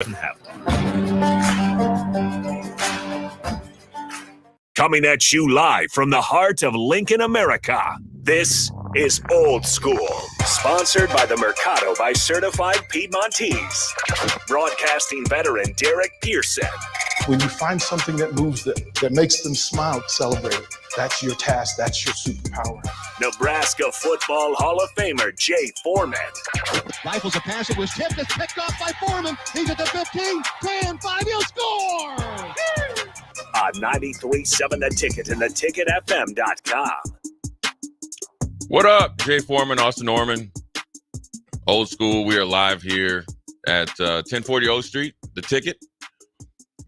Coming at you live from the heart of Lincoln, America, this is Old School, sponsored by the Mercado by Certified Piedmontese. Broadcasting veteran Derek Pearson. When you find something that moves them, that makes them smile, celebrate it. That's your task. That's your superpower. Nebraska Football Hall of Famer Jay Foreman. Rifles a pass. It was tipped. It's picked off by Foreman. He's at the 15, 10, 5. He'll score! On 93.7 The Ticket and theticketfm.com. What up, Jay Foreman, Austin Norman, Old School. We are live here at 1040 O Street, The Ticket.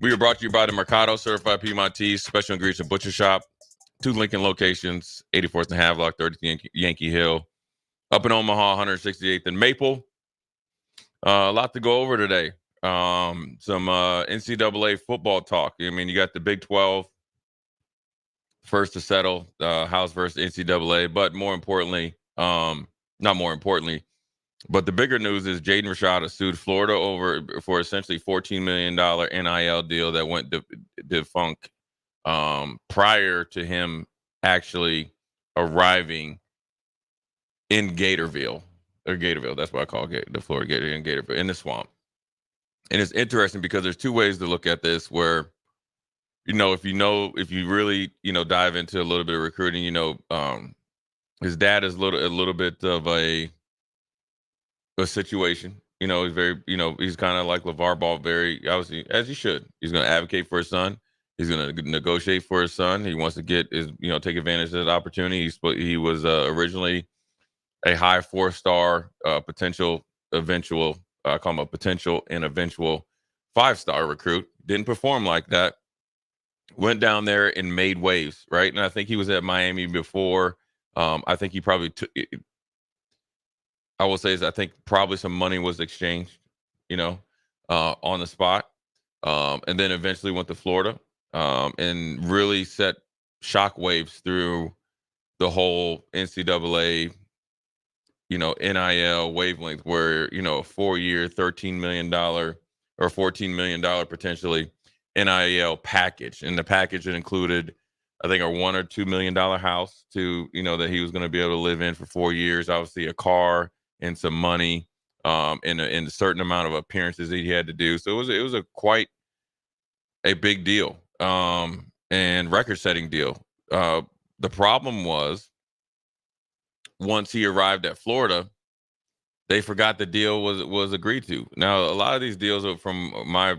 We are brought to you by the Mercado Certified Piedmontese Special Ingredients and Butcher Shop. 2 Lincoln locations, 84th and Havelock, 30th Yankee Hill. Up in Omaha, 168th and Maple. A lot to go over today. Some NCAA football talk. I mean, you got the Big 12 first to settle, House versus NCAA. But more importantly, not more importantly, but the bigger news is Jaden Rashada sued Florida for essentially $14 million NIL deal that went defunct prior to him actually arriving in Gatorville. That's what I call it, the Florida Gator in Gatorville, in the swamp. And it's interesting because there's 2 ways to look at this where, if you really, dive into a little bit of recruiting, his dad is a little bit of a situation. He's very, he's kind of like LeVar Ball, very obviously, as he should. He's going to advocate for his son. He's going to negotiate for his son. He wants to take advantage of that opportunity. He was originally a high 4-star potential eventual. I call him a potential and eventual 5-star recruit. Didn't perform like that. Went down there and made waves, right? And I think he was at Miami before. I think he probably took. I will say is I think probably some money was exchanged, on the spot, and then eventually went to Florida, and really set shockwaves through the whole NCAA. NIL wavelength where, a 4-year, $13 million or $14 million potentially NIL package. And the package that included, I think, a $1 or $2 million house that he was going to be able to live in for 4 years. Obviously a car and some money, and a certain amount of appearances that he had to do. So it was a quite a big deal, and record setting deal. The problem was, once he arrived at Florida, they forgot the deal was agreed to. Now, a lot of these deals are, from my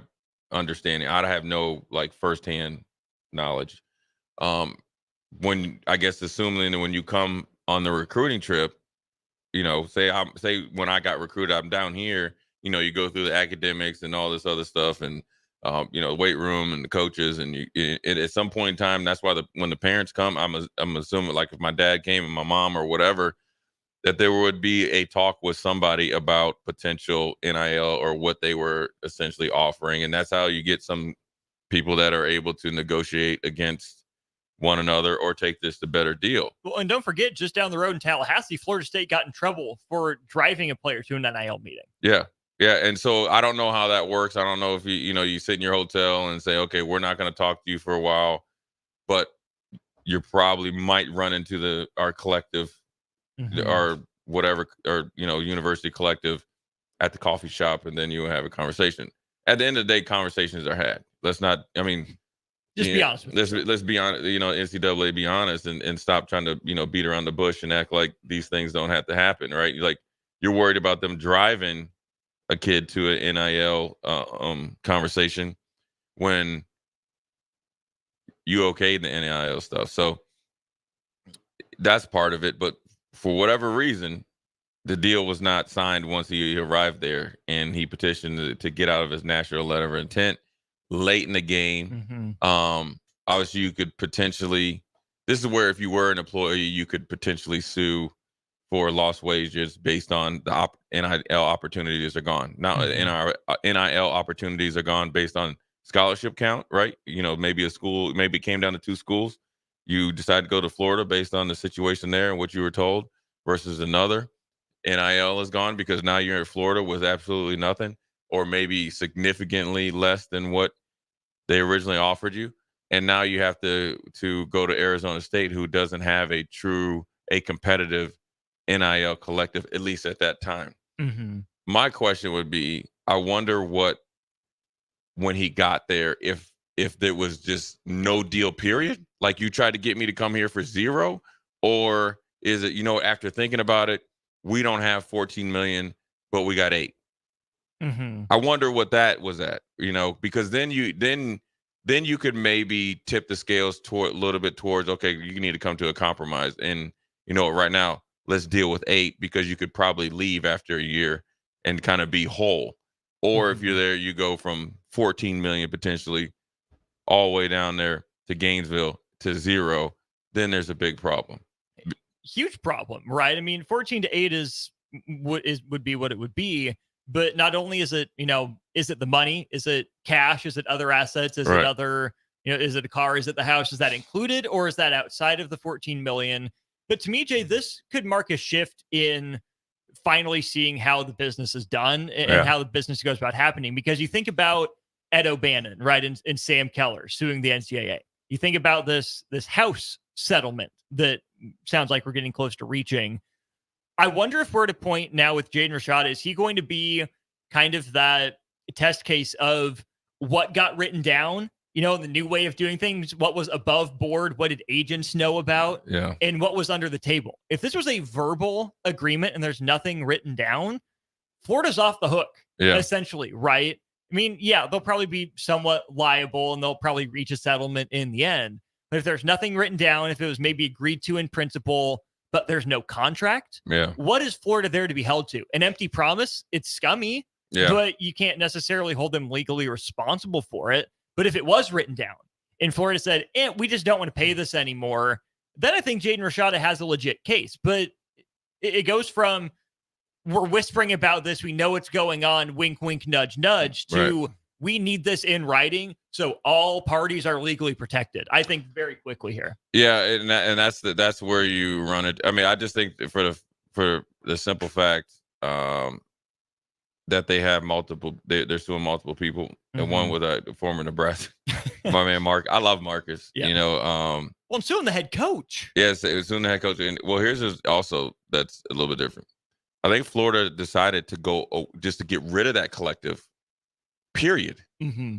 understanding, I have no firsthand knowledge. When I guess assuming that when you come on the recruiting trip, say when I got recruited, I'm down here. You go through the academics and all this other stuff, and the weight room and the coaches, and at some point in time, that's why when the parents come, I'm assuming if my dad came and my mom or whatever, that there would be a talk with somebody about potential NIL or what they were essentially offering, and that's how you get some people that are able to negotiate against one another or take this to better deal. Well, and don't forget, just down the road in Tallahassee, Florida State got in trouble for driving a player to an NIL meeting. Yeah. Yeah, and so I don't know how that works. I don't know if you sit in your hotel and say, okay, we're not going to talk to you for a while, but you probably might run into our collective, or whatever, or university collective at the coffee shop, and then you have a conversation. At the end of the day, conversations are had. Let's not. I mean, be honest. Let's be honest. NCAA, be honest, and stop trying to beat around the bush and act like these things don't have to happen, right? You're worried about them driving a kid to an NIL conversation when you okayed the NIL stuff. So that's part of it. But for whatever reason, the deal was not signed once he arrived there, and he petitioned to get out of his national letter of intent late in the game. Obviously, you could potentially, this is where if you were an employee, you could potentially sue for lost wages based on the NIL opportunities are gone. Now, NIL opportunities are gone based on scholarship count, right? Maybe maybe it came down to 2 schools. You decide to go to Florida based on the situation there and what you were told versus another. NIL is gone because now you're in Florida with absolutely nothing. or maybe significantly less than what they originally offered you. And now you have to go to Arizona State, who doesn't have a competitive NIL collective, at least at that time. Mm-hmm. My question would be, I wonder when he got there, if there was just no deal, period, like you tried to get me to come here for zero, or is it, after thinking about it, we don't have 14 million, but we got 8. Mm-hmm. I wonder what that was at, because then you could maybe tip the scales toward a little bit towards, okay, you need to come to a compromise. And right now, let's deal with 8, because you could probably leave after a year and kind of be whole. Or if you're there, you go from 14 million potentially all the way down there to Gainesville to 0. Then there's a big problem. Huge problem, right? I mean, 14 to 8 would be what it would be. But not only is it, is it the money? Is it cash? Is it other assets? Is it other, is it a car? Is it the house? Is that included, or is that outside of the 14 million? But to me, Jay, this could mark a shift in finally seeing how the business is done and how the business goes about happening. Because you think about Ed O'Bannon, right, and Sam Keller suing the NCAA. You think about this house settlement that sounds like we're getting close to reaching. I wonder if we're at a point now with Jaden Rashada, is he going to be kind of that test case of what got written down, the new way of doing things, what was above board, what did agents know about, and what was under the table? If this was a verbal agreement and there's nothing written down, Florida's off the hook, essentially, right? I mean, they'll probably be somewhat liable and they'll probably reach a settlement in the end. But if there's nothing written down, if it was maybe agreed to in principle, but there's no contract, what is Florida there to be held to? An empty promise? It's scummy, but you can't necessarily hold them legally responsible for it. But if it was written down and Florida said, we just don't want to pay this anymore, then I think Jaden Rashada has a legit case. But it goes from, we're whispering about this, we know what's going on, wink, wink, nudge, nudge, to we need this in writing so all parties are legally protected. I think very quickly here. Yeah, and that's where you run it. I mean, I just think for the simple fact that they have multiple, they're suing multiple people, and one with a former Nebraska, my man Mark. I love Marcus. Well, I'm suing the head coach. Yes, it was suing the head coach. And well, here's also that's a little bit different. I think Florida decided to go just to get rid of that collective, period. Mm-hmm.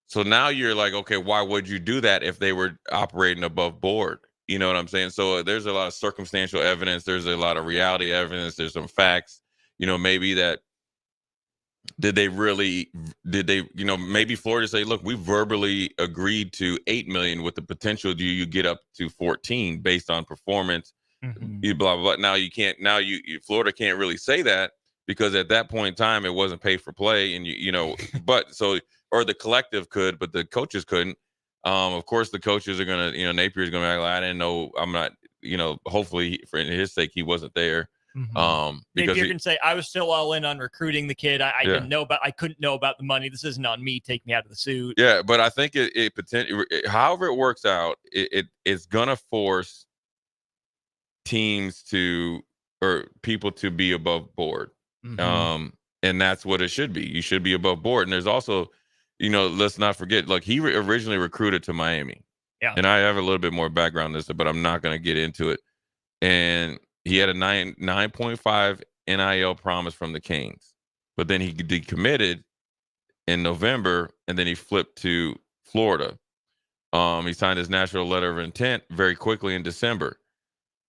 So now you're like, okay, why would you do that if they were operating above board? You know what I'm saying? So there's a lot of circumstantial evidence. There's a lot of reality evidence. There's some facts, maybe that maybe Florida say, look, we verbally agreed to 8 million with the potential you get up to 14 based on performance. Blah, blah, blah. Now you can't, Florida can't really say that, because at that point in time, it wasn't pay for play. And or the collective could, but the coaches couldn't. Of course, the coaches are going to, Napier's going to be like, I didn't know, I'm not, hopefully for his sake, he wasn't there. Because Napier can say, I was still all in on recruiting the kid. I didn't know I couldn't know about the money. This isn't on me. Take me out of the suit. Yeah. But I think it potentially, however it works out, it's going to force teams or people to be above board. And that's what it should be. You should be above board. And there's also, let's not forget, like he originally recruited to Miami. Yeah. And I have a little bit more background on this, but I'm not going to get into it. And he had a 9.5 NIL promise from the Canes, but then he decommitted in November, and then he flipped to Florida. He signed his national letter of intent very quickly in December.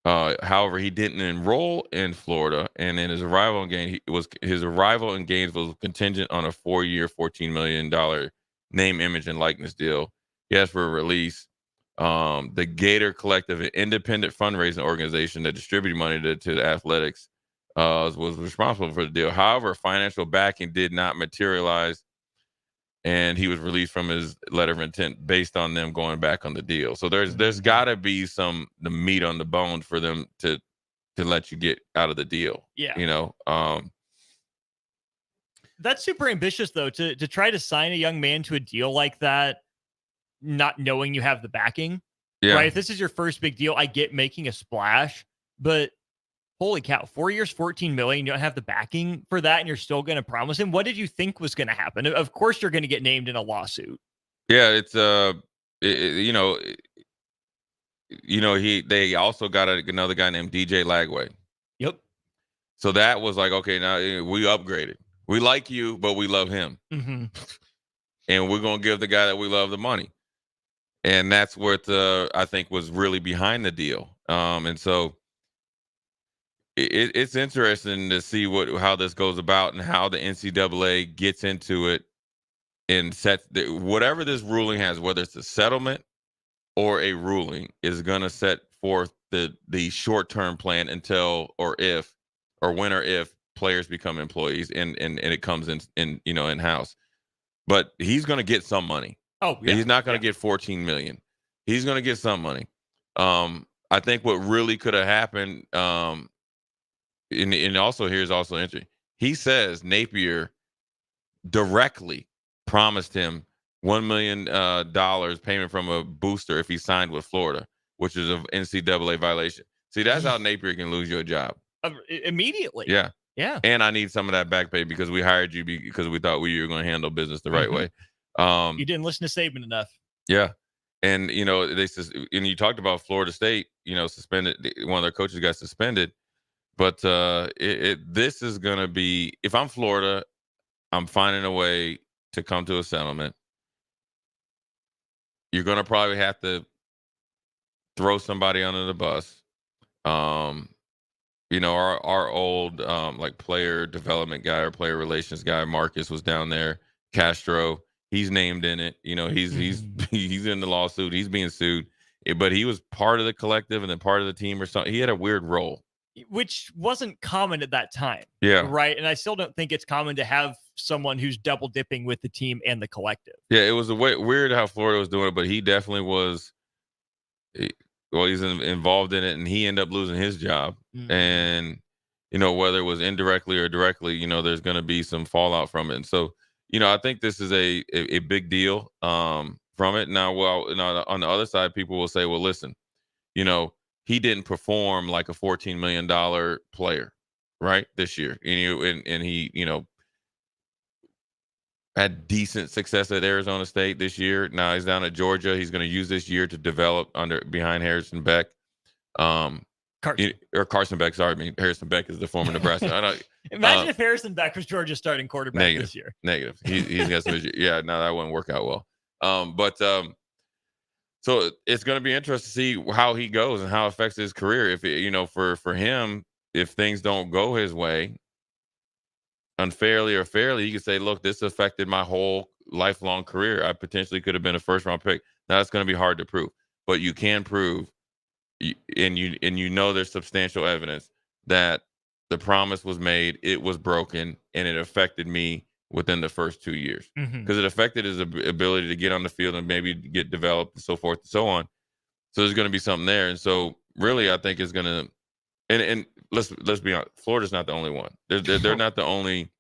However, he didn't enroll in Florida, and in his arrival in Gainesville was contingent on a 4-year, $14 million name, image, and likeness deal. He asked for a release. The Gator Collective, an independent fundraising organization that distributed money to the athletics, was responsible for the deal. However, financial backing did not materialize, and he was released from his letter of intent based on them going back on the deal. So there's got to be the meat on the bone for them to let you get out of the deal. Yeah. That's super ambitious, though, to try to sign a young man to a deal like that, not knowing you have the backing. Right? If this is your first big deal, I get making a splash, but Holy cow, 4 years, 14 million. You don't have the backing for that, and you're still going to promise him. What did you think was going to happen? Of course, you're going to get named in a lawsuit. Yeah, it's they also got another guy named DJ Lagway. Yep. So that was like, okay, now we upgraded. We like you, but we love him. Mm-hmm. And we're going to give the guy that we love the money. And that's what I think was really behind the deal. And so it's interesting to see how this goes about and how the NCAA gets into it and sets whatever this ruling has, whether it's a settlement or a ruling, is going to set forth the short-term plan until when or if players become employees and it comes in-house. But he's going to get some money. Oh, yeah. He's not going to get 14 million. He's going to get some money. I think what really could have happened, and also here's also interesting. He says Napier directly promised him $1 million payment from a booster if he signed with Florida, which is an NCAA violation. See, that's how Napier can lose your job immediately. Yeah. Yeah. And I need some of that back pay because we hired you because we thought you were going to handle business the right way. You didn't listen to Saban enough. Yeah. And, and you talked about Florida State, suspended. One of their coaches got suspended. But this is going to be, if I'm Florida, I'm finding a way to come to a settlement. You're going to probably have to throw somebody under the bus. Our old player development guy or player relations guy, Marcus, was down there. Castro, he's named in it. He's in the lawsuit. He's being sued, but he was part of the collective and then part of the team or something. He had a weird role, which wasn't common at that time. Yeah. Right. And I still don't think it's common to have someone who's double dipping with the team and the collective. Yeah. It was weird how Florida was doing it, but he definitely was. Well, he's involved in it, and he ended up losing his job. Mm-hmm. And, whether it was indirectly or directly, there's going to be some fallout from it. And so, I think this is a big deal from it. Now, on the other side, people will say, well, listen, he didn't perform like a $14 million player, right, this year. And he, had decent success at Arizona State this year. Now he's down at Georgia. He's going to use this year to develop behind Harrison Beck. Carson Beck. Sorry, Harrison Beck is the former Nebraska. Imagine if Harrison Beck was Georgia's starting quarterback this year. Negative. He's got some issues. Yeah, no, that wouldn't work out well. So it's going to be interesting to see how he goes and how it affects his career. If for him, if things don't go his way, unfairly or fairly, you could say, look, this affected my whole lifelong career. I potentially could have been a first round pick. Now that's going to be hard to prove, but you can prove, and there's substantial evidence that the promise was made, it was broken, and it affected me within the first 2 years because it affected his ability to get on the field and maybe get developed and so forth and so on. So there's going to be something there. And so really, I think it's going to, and let's be honest, Florida's not the only one. They're not the only.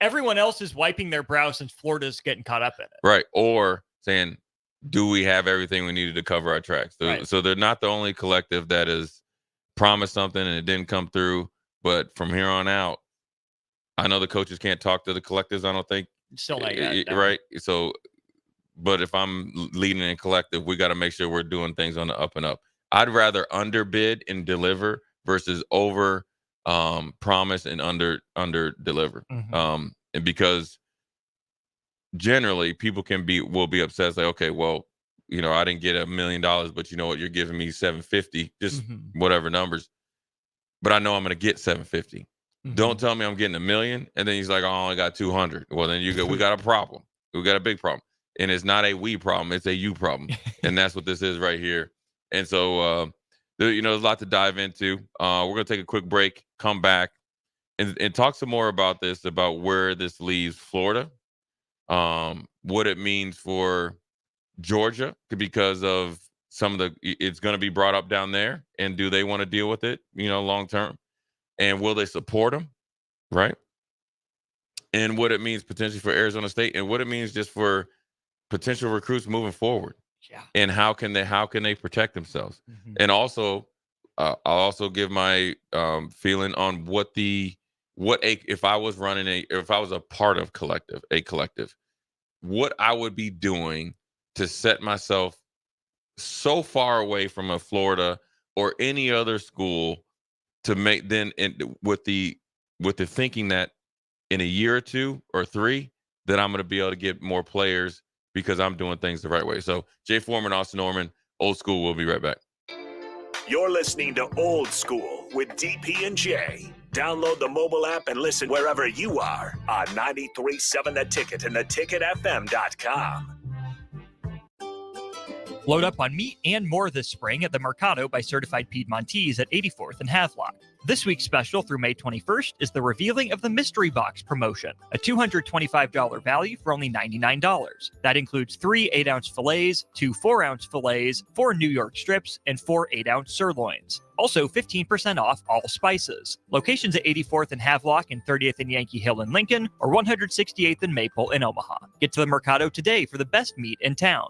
Everyone else is wiping their brow since Florida's getting caught up in it. Right. Or saying, do we have everything we needed to cover our tracks? Right. So they're not the only collective that has promised something and it didn't come through. But from here on out, I know the coaches can't talk to the collectives, I don't think. Still not yet. No. Right. So, but if I'm leading in collective, we got to make sure we're doing things on the up and up. I'd rather underbid and deliver versus over promise and under deliver. And because generally people will be upset, like, okay, well, I didn't get $1 million, but you know what, you're giving me 750, just whatever numbers, but I know I'm going to get 750. Don't tell me I'm getting $1 million and then he's like, oh, I only got 200. Well, then we got a problem. We got a big problem, and it's not a we problem, it's a you problem. And that's what this is right here. And so there's a lot to dive into. We're going to take a quick break, come back, and talk some more about this, about where this leaves Florida, what it means for Georgia, because of it's going to be brought up down there, and do they want to deal with it, long term, and will they support them, right? And what it means potentially for Arizona State, and what it means just for potential recruits moving forward. Yeah. And how can they protect themselves? And also, I'll also give my feeling on if I was a part of a collective, what I would be doing to set myself so far away from a Florida or any other school to make with the thinking that in a year or 2 or 3 that I'm going to be able to get more players because I'm doing things the right way. So Jay Foreman, Austin Norman, Old School. We'll be right back. You're listening to Old School with DP and J. Download the mobile app and listen wherever you are on 93.7 The Ticket and theticketfm.com. Load up on meat and more this spring at the Mercado by Certified Piedmontese at 84th and Havelock. This week's special through May 21st is the revealing of the Mystery Box promotion, a $225 value for only $99. That includes 3 8-ounce fillets, 2 4-ounce fillets, 4 New York strips, and 4 8-ounce sirloins. Also 15% off all spices. Locations at 84th and Havelock and 30th and Yankee Hill in Lincoln, or 168th and Maple in Omaha. Get to the Mercado today for the best meat in town.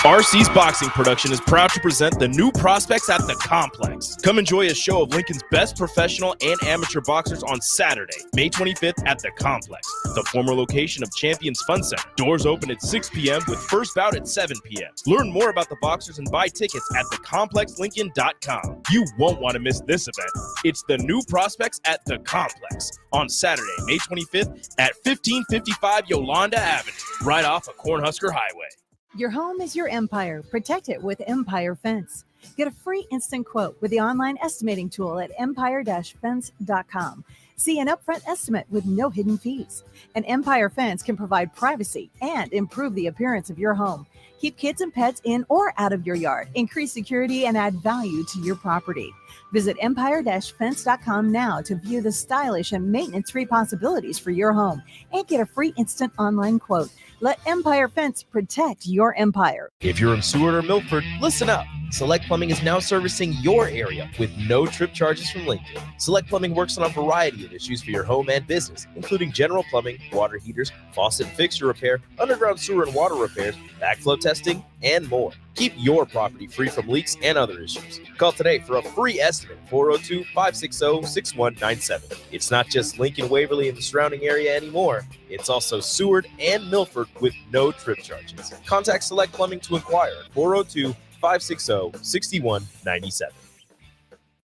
RC's Boxing Production is proud to present the new prospects at the Complex. Come enjoy a show of Lincoln's best professional and amateur boxers on Saturday, May 25th at the Complex, the former location of Champions Fun Center. Doors open at 6 p.m. with first bout at 7 p.m. Learn more about the boxers and buy tickets at thecomplexlincoln.com. You won't want to miss this event. It's the new prospects at the Complex on Saturday, May 25th at 1555 Yolanda Avenue, right off of Cornhusker Highway. Your home is your empire. Protect it with Empire Fence. Get a free instant quote with the online estimating tool at empire-fence.com. See an upfront estimate with no hidden fees. An Empire Fence can provide privacy and improve the appearance of your home. Keep kids and pets in or out of your yard. Increase security and add value to your property. Visit empire-fence.com now to view the stylish and maintenance-free possibilities for your home and get a free instant online quote. Let Empire Fence protect your empire. If you're in Seward or Milford, listen up. Select Plumbing is now servicing your area with no trip charges from Lincoln. Select Plumbing works on a variety of issues for your home and business, including general plumbing, water heaters, faucet and fixture repair, underground sewer and water repairs, backflow testing, and more. Keep your property free from leaks and other issues. Call today for a free estimate, 402-560-6197. It's not just Lincoln, Waverly, and the surrounding area anymore. It's also Seward and Milford with no trip charges. Contact Select Plumbing to inquire at 402-560-6197.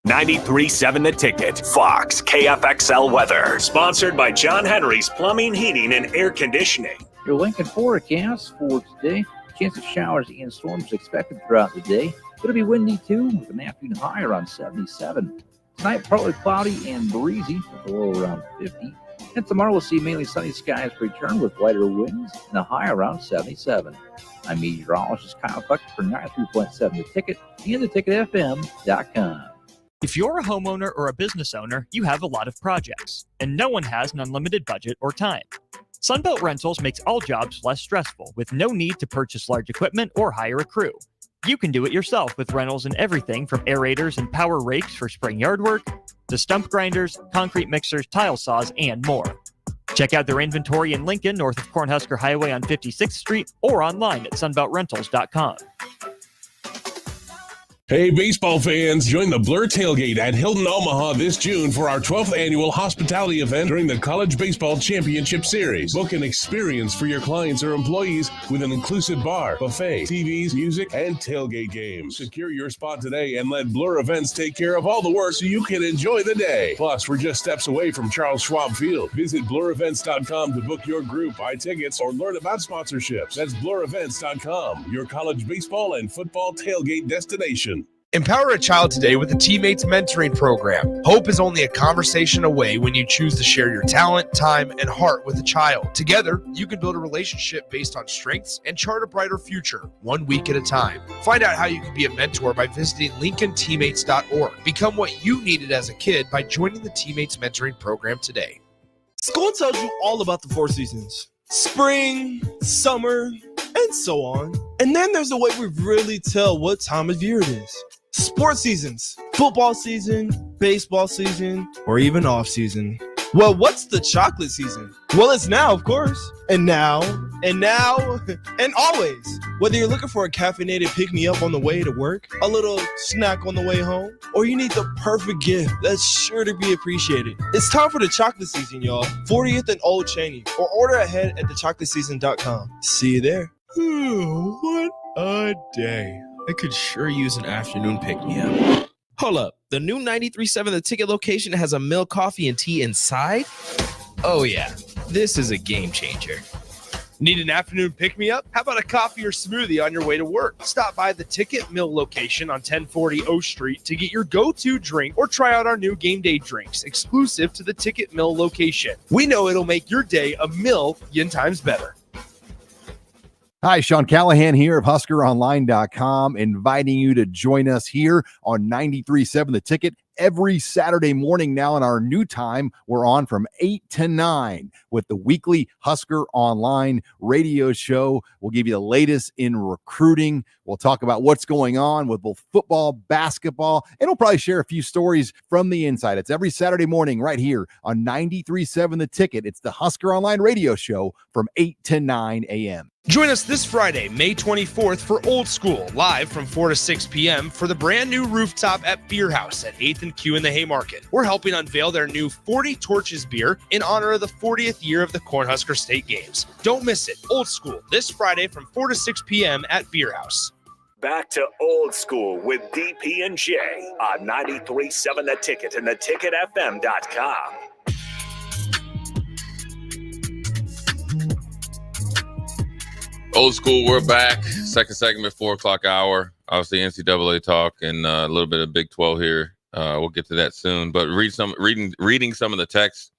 93.7 The Ticket, Fox, KFXL weather. Sponsored by John Henry's Plumbing, Heating, and Air Conditioning. Your Lincoln forecast for today. Chance of showers and storms expected throughout the day. It'll be windy too, with an afternoon high around 77. Tonight, partly cloudy and breezy, with a low around 50. And tomorrow, we'll see mainly sunny skies return with lighter winds and a high around 77. I'm meteorologist Kyle Cluck for 93.7 The Ticket and theticketfm.com. If you're a homeowner or a business owner, you have a lot of projects, and no one has an unlimited budget or time. Sunbelt Rentals makes all jobs less stressful with no need to purchase large equipment or hire a crew. You can do it yourself with rentals and everything from aerators and power rakes for spring yard work to stump grinders, concrete mixers, tile saws, and more. Check out their inventory in Lincoln, north of Cornhusker Highway on 56th Street, or online at sunbeltrentals.com. Hey, baseball fans, join the Blur Tailgate at Hilton Omaha this June for our 12th annual hospitality event during the College Baseball Championship Series. Book an experience for your clients or employees with an inclusive bar, buffet, TVs, music, and tailgate games. Secure your spot today and let Blur Events take care of all the work so you can enjoy the day. Plus, we're just steps away from Charles Schwab Field. Visit blurevents.com to book your group, buy tickets, or learn about sponsorships. That's blurevents.com, your college baseball and football tailgate destination. Empower a child today with the Teammates Mentoring Program. Hope is only a conversation away when you choose to share your talent, time, and heart with a child. Together, you can build a relationship based on strengths and chart a brighter future, 1 week at a time. Find out how you can be a mentor by visiting LincolnTeammates.org. Become what you needed as a kid by joining the Teammates Mentoring Program today. School tells you all about the 4 seasons: spring, summer, and so on. And then there's a way we really tell what time of year it is. Sports seasons, football season, baseball season, or even off season. Well, what's the chocolate season? Well, it's now, of course. And now And now, and always, whether you're looking for a caffeinated pick-me-up on the way to work, a little snack on the way home, or you need the perfect gift that's sure to be appreciated, it's time for the chocolate season, y'all. 40th and Old Cheney, or order ahead at thechocolatseason.com. See you there. What a day. I could sure use an afternoon pick-me-up. Hold up. The new 93.7 The Ticket location has a milk, coffee, and tea inside? Oh, yeah. This is a game changer. Need an afternoon pick-me-up? How about a coffee or smoothie on your way to work? Stop by the Ticket Mill location on 1040 O Street to get your go-to drink or try out our new game day drinks exclusive to the Ticket Mill location. We know it'll make your day a million times better. Hi, Sean Callahan here of HuskerOnline.com, inviting you to join us here on 93.7 The Ticket every Saturday morning now. In our new time, we're on from 8 to 9 with the weekly Husker Online radio show. We'll give you the latest in recruiting. We'll talk about what's going on with both football, basketball, and we'll probably share a few stories from the inside. It's every Saturday morning right here on 93.7 The Ticket. It's the Husker Online radio show from 8 to 9 a.m. Join us this Friday, May 24th for Old School, live from 4 to 6 p.m. for the brand new rooftop at Beer House at 8th and Q in the Haymarket. We're helping unveil their new 40 Torches beer in honor of the 40th year of the Cornhusker State Games. Don't miss it. Old School, this Friday from 4 to 6 p.m. at Beer House. Back to Old School with DP and J on 93.7 The Ticket and theticketfm.com. Old School, we're back. Second segment, 4 o'clock hour. Obviously, NCAA talk and a little bit of Big 12 here. We'll get to that soon. But reading some of the text.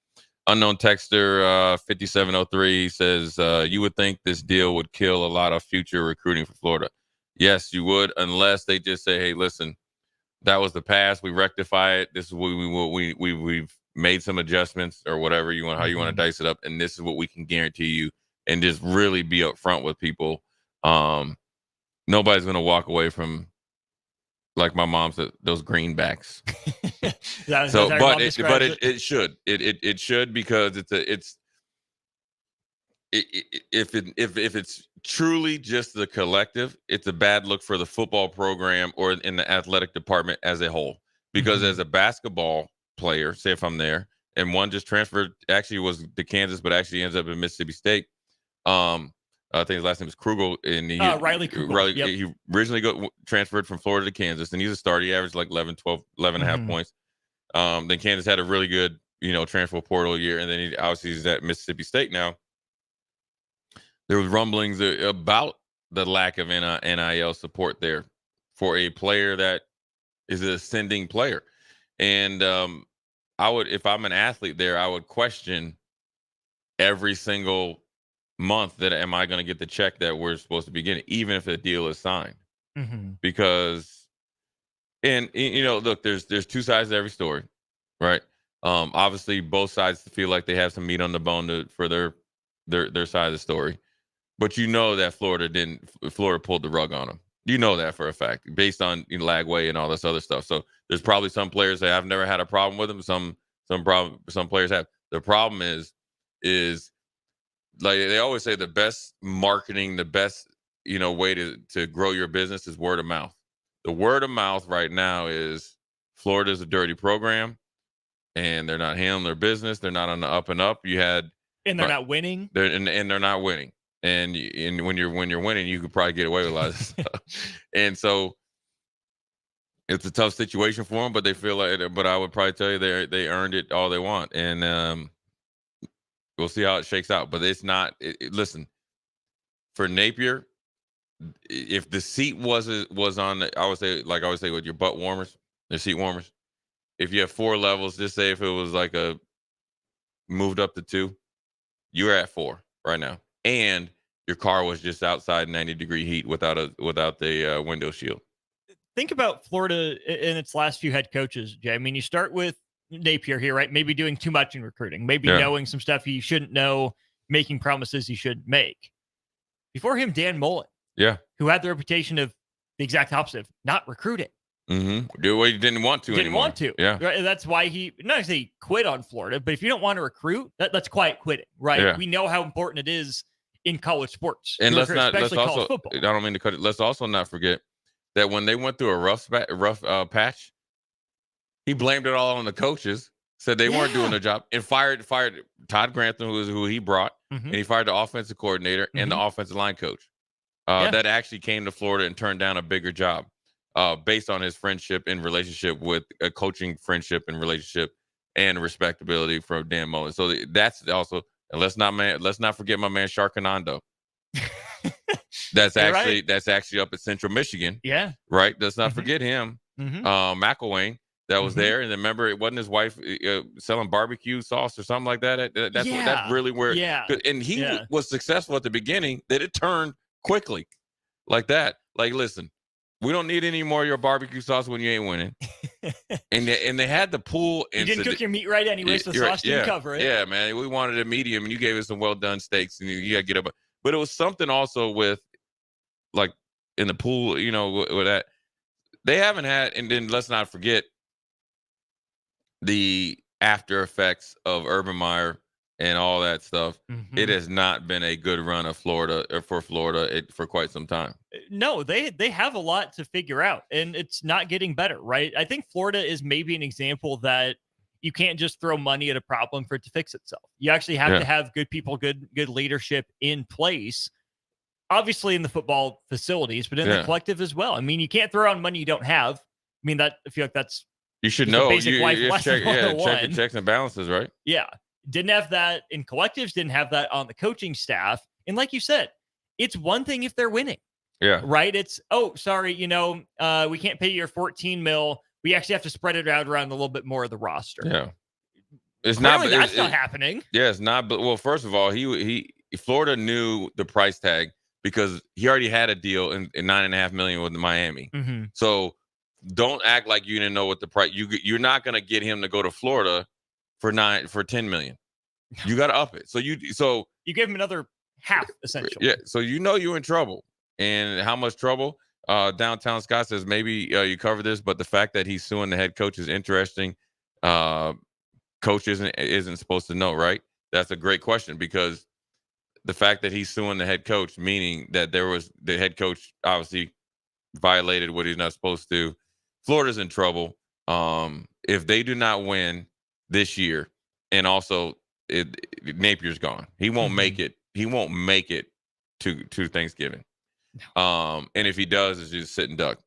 Unknown texter 5703 says, you would think this deal would kill a lot of future recruiting for Florida. Yes, you would, unless they just say, hey, listen, that was the past. We rectify it. This is what we've made some adjustments or whatever you want, how you want to dice it up. And this is what we can guarantee you. And just really be upfront with people. Nobody's going to walk away from, like my mom said, those greenbacks. It should. It should, because if it's truly just the collective, it's a bad look for the football program or in the athletic department as a whole. Because as a basketball player, say if I'm there, and one just transferred, actually was to Kansas, but actually ends up in Mississippi State. I think his last name is Krugel, and Riley Krugel. Yep. He originally transferred from Florida to Kansas, and he's a starter. He averaged like 11 and a half points. Then Kansas had a really good, transfer portal year, and then he's at Mississippi State now. There was rumblings about the lack of NIL support there for a player that is an ascending player. And if I'm an athlete there, I would question every single month that am I going to get the check that we're supposed to be getting, even if the deal is signed. Because, and look, there's two sides to every story, right? Obviously both sides feel like they have some meat on the bone for their side of the story, but that Florida pulled the rug on them. You know that for a fact, based on Lagway and all this other stuff. So there's probably some players that I've never had a problem with them. Some players have. The problem is like they always say, the best marketing, the best, way to grow your business is word of mouth. The word of mouth right now is Florida's a dirty program and they're not handling their business. They're not on the up and up. And they're not winning. And they're not winning. And when you're winning, you could probably get away with a lot of stuff. And so it's a tough situation for them, but they feel like, but I would probably tell you they earned it all they want. And, we'll see how it shakes out, but it's not. Listen, for Napier, if the seat was on, I would say with your butt warmers, the seat warmers. If you have 4 levels, just say if it was like a moved up to 2, you're at 4 right now, and your car was just outside 90-degree heat without the window shield. Think about Florida in its last few head coaches, Jay. I mean, you start with Napier here, right? Maybe doing too much in recruiting, maybe knowing some stuff he shouldn't know, making promises he shouldn't make. Before him, Dan Mullen, who had the reputation of the exact opposite, of not recruiting. Do what he didn't want to anymore. Yeah, right? That's why he not say quit on Florida, but if you don't want to recruit, that's quiet quitting, right? We know how important it is in college sports. And let's especially college also, football. I don't mean to cut it. Let's also not forget that when they went through a rough patch, he blamed it all on the coaches, said they weren't doing their job, and fired Todd Grantham, who he brought, and he fired the offensive coordinator and the offensive line coach. That actually came to Florida and turned down a bigger job based on his friendship and relationship with a coaching friendship and relationship and respectability from Dan Mullen. So that's also, and let's not forget my man Sharkanando. That's actually up at Central Michigan. Yeah. Right. Let's not forget him. McElwain that was there. And remember, it wasn't his wife selling barbecue sauce or something like that. That's really where. Yeah. And he was successful at the beginning. That it turned quickly like that. Like, listen, we don't need any more of your barbecue sauce when you ain't winning. and they had the pool. You didn't cook your meat right anyway, so sauce didn't cover it. Yeah, man. We wanted a medium, and you gave us some well done steaks, and you got to get up. But it was something also with, like, in the pool, with that they haven't had. And then let's not forget the after effects of Urban Meyer and all that stuff. It has not been a good run of Florida for quite some time. No, they have a lot to figure out, and it's not getting better, right? I think Florida is maybe an example that you can't just throw money at a problem for it to fix itself. You actually have to have good people, good leadership in place, obviously in the football facilities, but in the collective as well. I mean, you can't throw out money you don't have. I mean, I feel like that's you should know. Basic life lesson. Check your checks and balances, right? Yeah. Didn't have that in collectives, didn't have that on the coaching staff. And like you said, it's one thing if they're winning. Yeah. Right? It's, sorry, we can't pay your $14 million. We actually have to spread it out around a little bit more of the roster. Yeah. It's Clearly not that's not happening. Yeah, it's not. But well, first of all, Florida knew the price tag because he already had a deal in $9.5 million with Miami. So don't act like you didn't know what the price. You're not going to get him to go to Florida for $10 million. You got to up it. So you gave him another half essentially. Yeah. So you're in trouble, and how much trouble? Downtown Scott says maybe you cover this, but the fact that he's suing the head coach is interesting. Coach isn't supposed to know, right? That's a great question, because the fact that he's suing the head coach, meaning that the head coach obviously violated what he's not supposed to. Florida's in trouble. If they do not win this year, and also Napier's gone, he won't make it. He won't make it to Thanksgiving. And if he does, it's just sit and duck.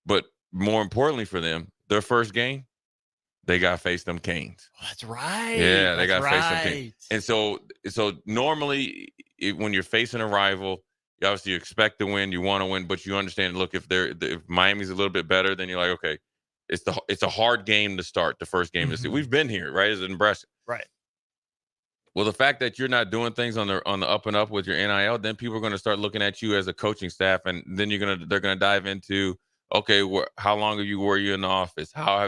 But more importantly for them, their first game, they got to face them Canes. Oh, that's right. Yeah, they got to face them Canes. And so normally when you're facing a rival, you obviously expect to win, you want to win, but you understand. Look, if Miami's a little bit better, then you're like, okay, it's a hard game to start. The first game to see. We've been here, right? As in Nebraska, right? Well, the fact that you're not doing things on the up and up with your NIL, then people are going to start looking at you as a coaching staff, and then they're going to dive into, okay, how long were you in the office? How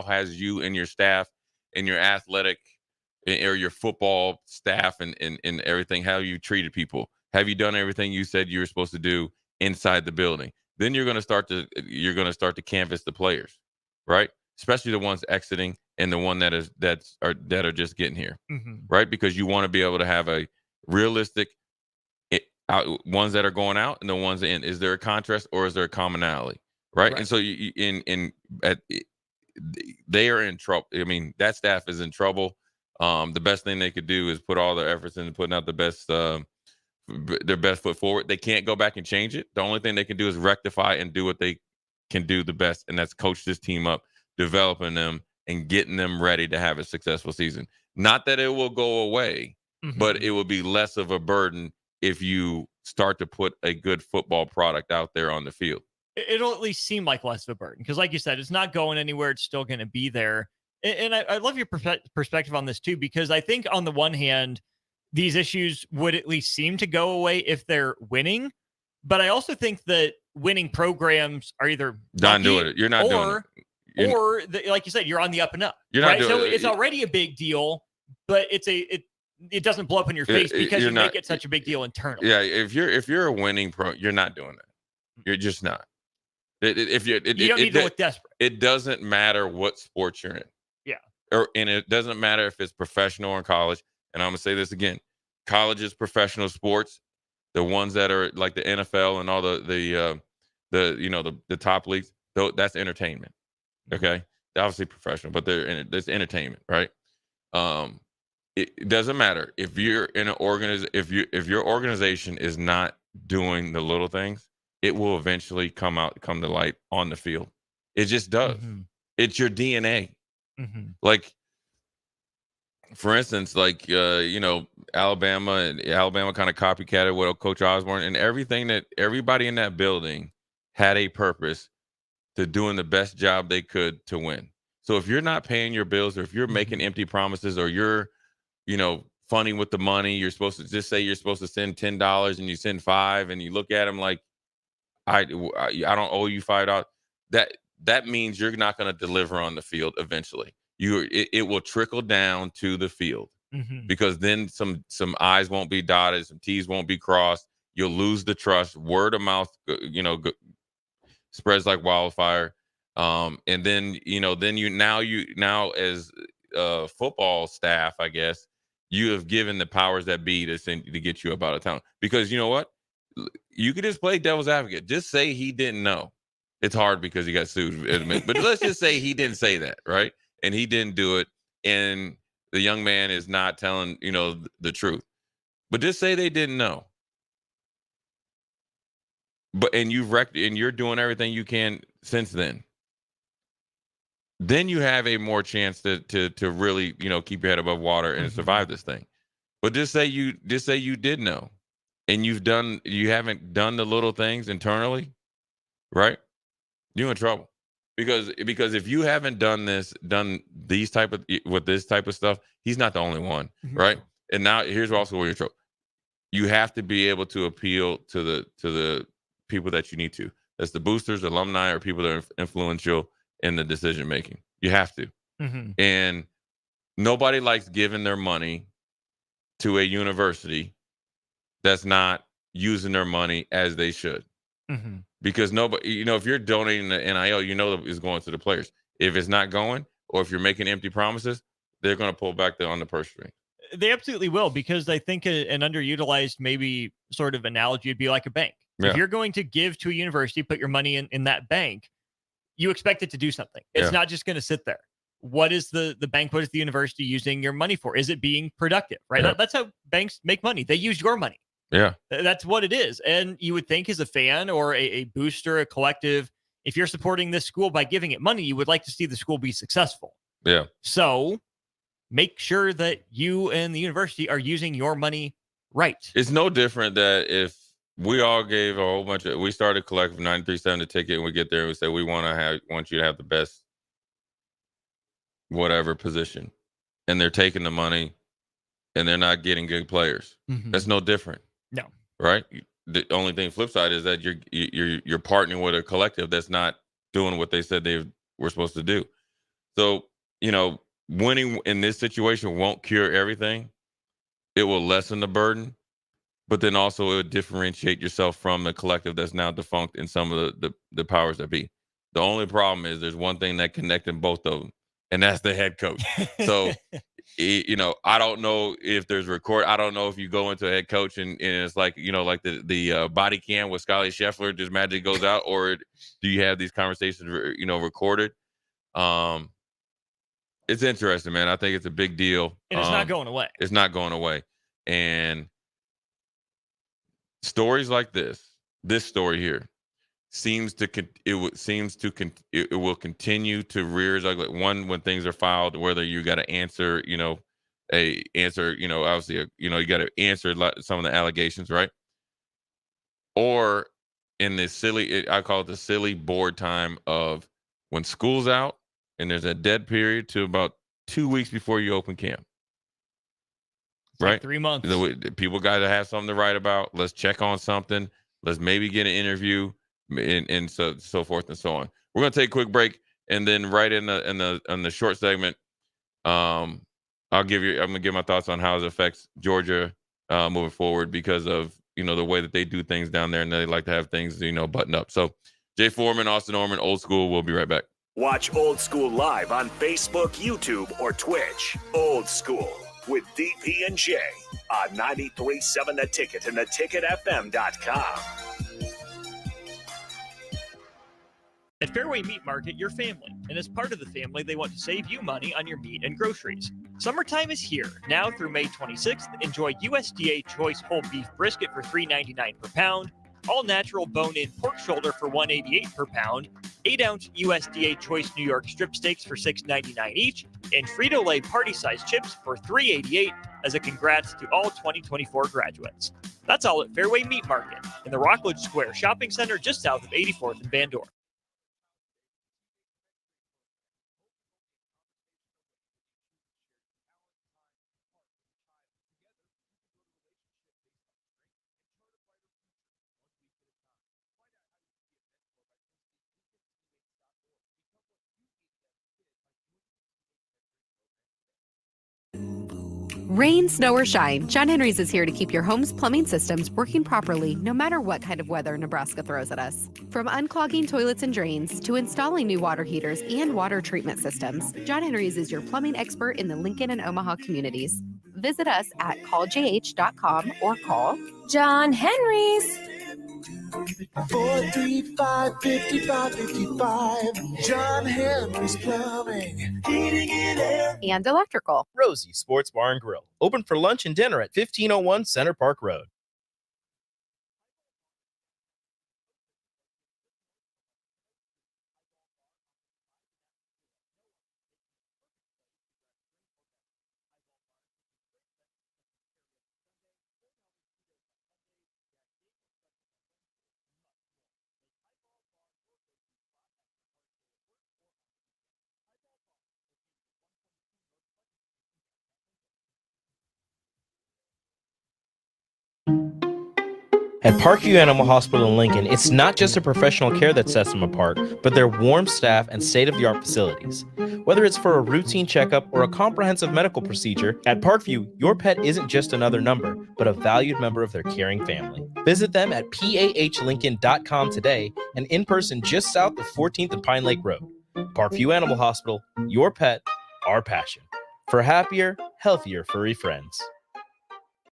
has you and your staff and your athletic or your football staff and everything, how you treated people? Have you done everything you said you were supposed to do inside the building? Then you're going to start to canvass the players, right? Especially the ones exiting and the one that are just getting here, right? Because you want to be able to have a realistic ones that are going out and the ones in. Is there a contrast or is there a commonality, right? And so they are in trouble. I mean, that staff is in trouble. The best thing they could do is put all their efforts into putting out their best foot forward. They can't go back and change it. The only thing they can do is rectify and do what they can do the best, and that's coach this team up, developing them and getting them ready to have a successful season. Not that it will go away, but it will be less of a burden if you start to put a good football product out there on the field. It'll at least seem like less of a burden, because like you said, it's not going anywhere. It's still going to be there. And I love your perspective on this too, because I think on the one hand, these issues would at least seem to go away if they're winning. But I also think that winning programs are either not doing it. You're not doing it. Like you said, you're on the up and up. You're not doing so it. It's already a big deal, but it doesn't blow up in your face because you make it such a big deal internally. Yeah, if you're a winning pro, you're not doing that. You're just not. You don't need to look desperate. It doesn't matter what sport you're in. Yeah. And it doesn't matter if it's professional or in college. And I'm gonna say this again: colleges, professional sports, the ones that are like the NFL and all the top leagues, that's entertainment. Okay, they're obviously professional, but there's entertainment, right? It doesn't matter if you're in an if your organization is not doing the little things, it will eventually come to light on the field. It just does. Mm-hmm. It's your DNA. Mm-hmm. Like, for instance, like Alabama kind of copycatted what Coach Osborne, and everything that everybody in that building had a purpose to doing the best job they could to win. So if you're not paying your bills, or if you're making empty promises, or you're, funny with the money, you're supposed to just say you're supposed to send $10 and you send $5, and you look at them like, I don't owe you $5. That means you're not going to deliver on the field eventually. It will trickle down to the field, because then some I's won't be dotted, some T's won't be crossed. You'll lose the trust. Word of mouth, spreads like wildfire. And then now as football staff, I guess, you have given the powers that be to get you up out of town. Because you know what? You could just play devil's advocate. Just say he didn't know. It's hard because he got sued. But let's just say he didn't say that, right? And he didn't do it. And the young man is not telling, the truth. But just say they didn't know. And you're doing everything you can since then. Then you have a more chance to really, keep your head above water and survive this thing. But just say you did know, and you haven't done the little things internally, right? You're in trouble. Because if you haven't done these type of stuff, he's not the only one, right? And now here's also where you're in trouble. You have to be able to appeal to the people that you need to. That's the boosters, alumni, or people that are influential in the decision making. You have to. And nobody likes giving their money to a university that's not using their money as they should. Because nobody, if you're donating the NIL, it's going to the players. If it's not going, or if you're making empty promises, they're going to pull back on the purse string. They absolutely will, because I think an underutilized maybe sort of analogy would be like a bank. Yeah. If you're going to give to a university, put your money in that bank, you expect it to do something. It's not just going to sit there. What is the bank, what is the university using your money for? Is it being productive, right? Yeah. That's how banks make money. They use your money. Yeah. That's what it is. And you would think, as a fan or a booster, a collective, if you're supporting this school by giving it money, you would like to see the school be successful. Yeah. So make sure that you and the university are using your money right. It's no different that if we all gave a whole bunch of, we started collecting 93.7 the ticket, and we get there and we say, we want you to have the best whatever position, and they're taking the money and they're not getting good players. That's no different. No. Right? The only thing flip side is that you're partnering with a collective that's not doing what they said they were supposed to do. So, winning in this situation won't cure everything. It will lessen the burden, but then also it would differentiate yourself from the collective that's now defunct in some of the powers that be. The only problem is there's one thing that connected both of them, and that's the head coach. So, I don't know if there's I don't know if you go into a head coach and it's like, like the body cam with Scotty Scheffler just magically goes out, or do you have these conversations, recorded? It's interesting, man. I think it's a big deal. And it's not going away. It's not going away. And stories like this story here, it will continue to rear its ugly. One, when things are filed, whether you got to answer, obviously, you got to answer some of the allegations, right? Or in this I call it the silly board time of when school's out and there's a dead period to about 2 weeks before you open camp. It's right? Like 3 months. People got to have something to write about. Let's check on something. Let's maybe get an interview, and so forth and so on. We're gonna take a quick break, and then right in the short segment, I'm gonna give my thoughts on how it affects Georgia moving forward, because of the way that they do things down there, and they like to have things buttoned up. So Jay Foreman, Austin Norman, Old School. We'll be right back. Watch Old School live on Facebook, YouTube, or Twitch. Old School with DP and J on 93.7 The Ticket and theticketfm.com. At Fairway Meat Market, your family, and as part of the family, they want to save you money on your meat and groceries. Summertime is here. Now through May 26th, enjoy USDA Choice Whole Beef Brisket for $3.99 per pound, all-natural bone-in pork shoulder for $1.88 per pound, 8-ounce USDA Choice New York strip steaks for $6.99 each, and Frito-Lay party-sized chips for $3.88 as a congrats to all 2024 graduates. That's all at Fairway Meat Market in the Rockledge Square Shopping Center just south of 84th and Van Dorn. Rain, snow, or shine, John Henry's is here to keep your home's plumbing systems working properly no matter what kind of weather Nebraska throws at us. From unclogging toilets and drains to installing new water heaters and water treatment systems, John Henry's is your plumbing expert in the Lincoln and Omaha communities. Visit us at calljh.com or call John Henry's. 435-5555. John Henry's Plumbing, Heating and Air, and Electrical. Rosie Sports Bar and Grill, open for lunch and dinner at 1501 Center Park Road. At Parkview Animal Hospital in Lincoln, it's not just a professional care that sets them apart, but their warm staff and state-of-the-art facilities. Whether it's for a routine checkup or a comprehensive medical procedure, at Parkview, your pet isn't just another number, but a valued member of their caring family. Visit them at pahlincoln.com today and in person just south of 14th and Pine Lake Road. Parkview Animal Hospital, your pet, our passion. For happier, healthier furry friends.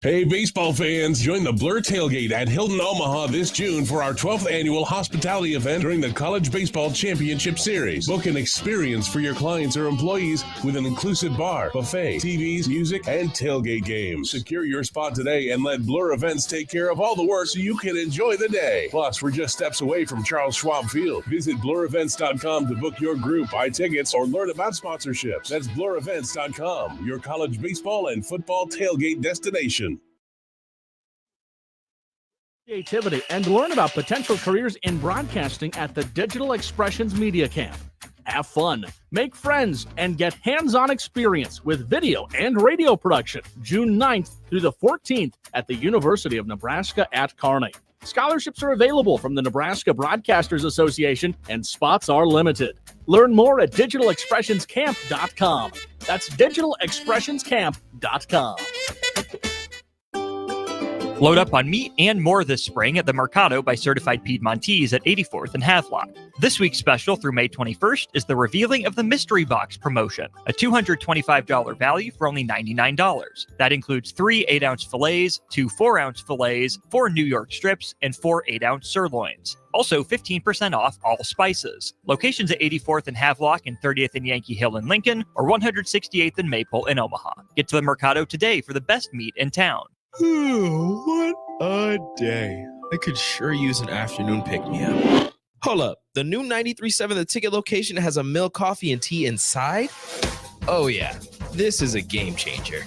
Hey, baseball fans, join the Blur Tailgate at Hilton Omaha this June for our 12th annual hospitality event during the College Baseball Championship Series. Book an experience for your clients or employees with an inclusive bar, buffet, TVs, music, and tailgate games. Secure your spot today and let Blur Events take care of all the work so you can enjoy the day. Plus, we're just steps away from Charles Schwab Field. Visit blurevents.com to book your group, buy tickets, or learn about sponsorships. That's blurevents.com, your college baseball and football tailgate destination. Creativity and learn about potential careers in broadcasting at the Digital Expressions Media Camp. Have fun, make friends, and get hands-on experience with video and radio production June 9th through the 14th at the University of Nebraska at Kearney. Scholarships are available from the Nebraska Broadcasters Association and spots are limited. Learn more at digitalexpressionscamp.com. That's digitalexpressionscamp.com. Load up on meat and more this spring at the Mercado by Certified Piedmontese at 84th and Havelock. This week's special through May 21st is the revealing of the Mystery Box promotion, a $225 value for only $99. That includes 3 8-ounce fillets, 2 4-ounce fillets, 4 New York strips, and 4 8-ounce sirloins. Also 15% off all spices. Locations at 84th and Havelock and 30th and Yankee Hill in Lincoln, or 168th and Maple in Omaha. Get to the Mercado today for the best meat in town. What a day. I could sure use an afternoon pick-me-up. Hold up. The new 93.7 The Ticket location has a milk, coffee, and tea inside? Oh, yeah. This is a game changer.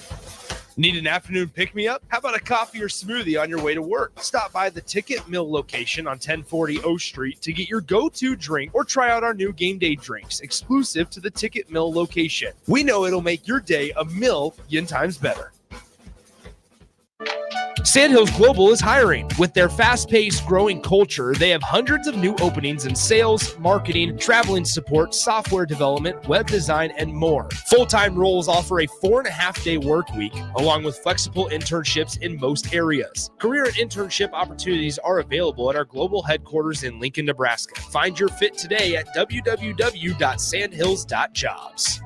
Need an afternoon pick-me-up? How about a coffee or smoothie on your way to work? Stop by the Ticket Mill location on 1040 O Street to get your go-to drink or try out our new game day drinks exclusive to the Ticket Mill location. We know it'll make your day a million times better. Sandhills Global is hiring. With their fast-paced, growing culture, they have hundreds of new openings in sales, marketing, traveling support, software development, web design, and more. Full-time roles offer a 4.5-day work week, along with flexible internships in most areas. Career and internship opportunities are available at our global headquarters in Lincoln, Nebraska. Find your fit today at www.sandhills.jobs.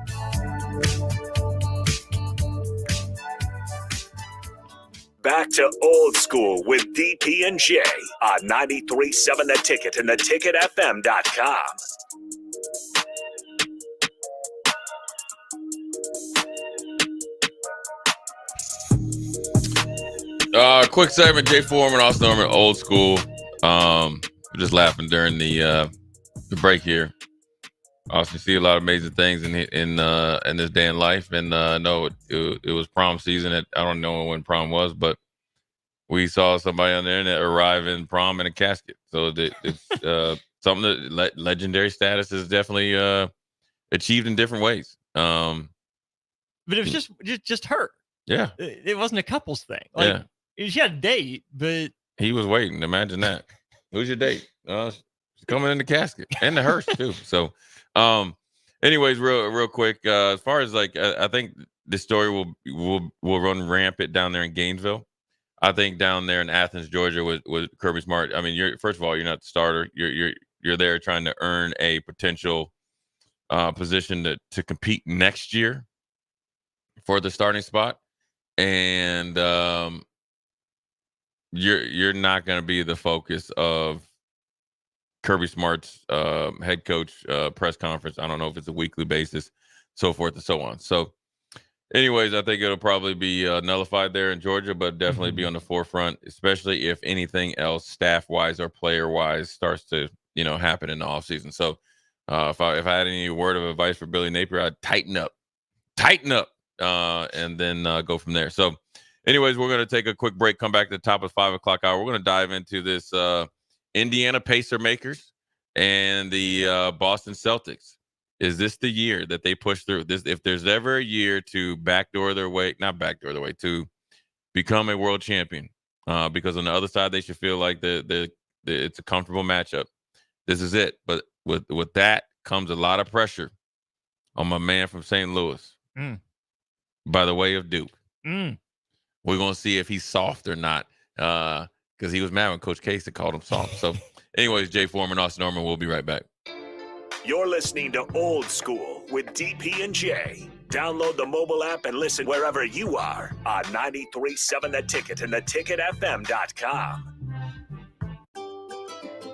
back to Old School with DP and J on 93.7 The Ticket and theticketfm.com. Quick segment, Jay Foreman, Austin Norman, Old School. Just laughing during the break here. Austin, see a lot of amazing things in this day in life, and no, it was prom season. I don't know when prom was, but we saw somebody on the internet arrive in prom in a casket. So it's something that legendary status is definitely achieved in different ways. But it was just her. Yeah, it wasn't a couples thing. Like, she had a date, but he was waiting. Imagine that. Who's your date? She's coming in the casket and the hearse too. So, anyways, real quick. As far as I think the story will run rampant down there in Gainesville. I think down there in Athens, Georgia, with Kirby Smart. I mean, first of all, you're not the starter. You're there trying to earn a potential position to compete next year for the starting spot, and you're not going to be the focus of Kirby Smart's head coach press conference. I don't know if it's a weekly basis, so forth and so on. So, anyways, I think it'll probably be nullified there in Georgia, but definitely be on the forefront, especially if anything else staff-wise or player-wise starts to happen in the offseason. So, if I had any word of advice for Billy Napier, I'd tighten up, and then go from there. So, anyways, we're going to take a quick break, come back to the top of the 5 o'clock hour. We're going to dive into this Indiana Pacer makers and the Boston Celtics. Is this the year that they push through? If there's ever a year to to become a world champion, because on the other side, they should feel like it's a comfortable matchup. This is it. But with that comes a lot of pressure on my man from St. Louis by the way of Duke. We're going to see if he's soft or not, because he was mad when Coach Casey called him soft. So, anyways, Jay Foreman, Austin Norman, we'll be right back. You're listening to Old School with DP and J. Download the mobile app and listen wherever you are on 93.7 The Ticket and theticketfm.com.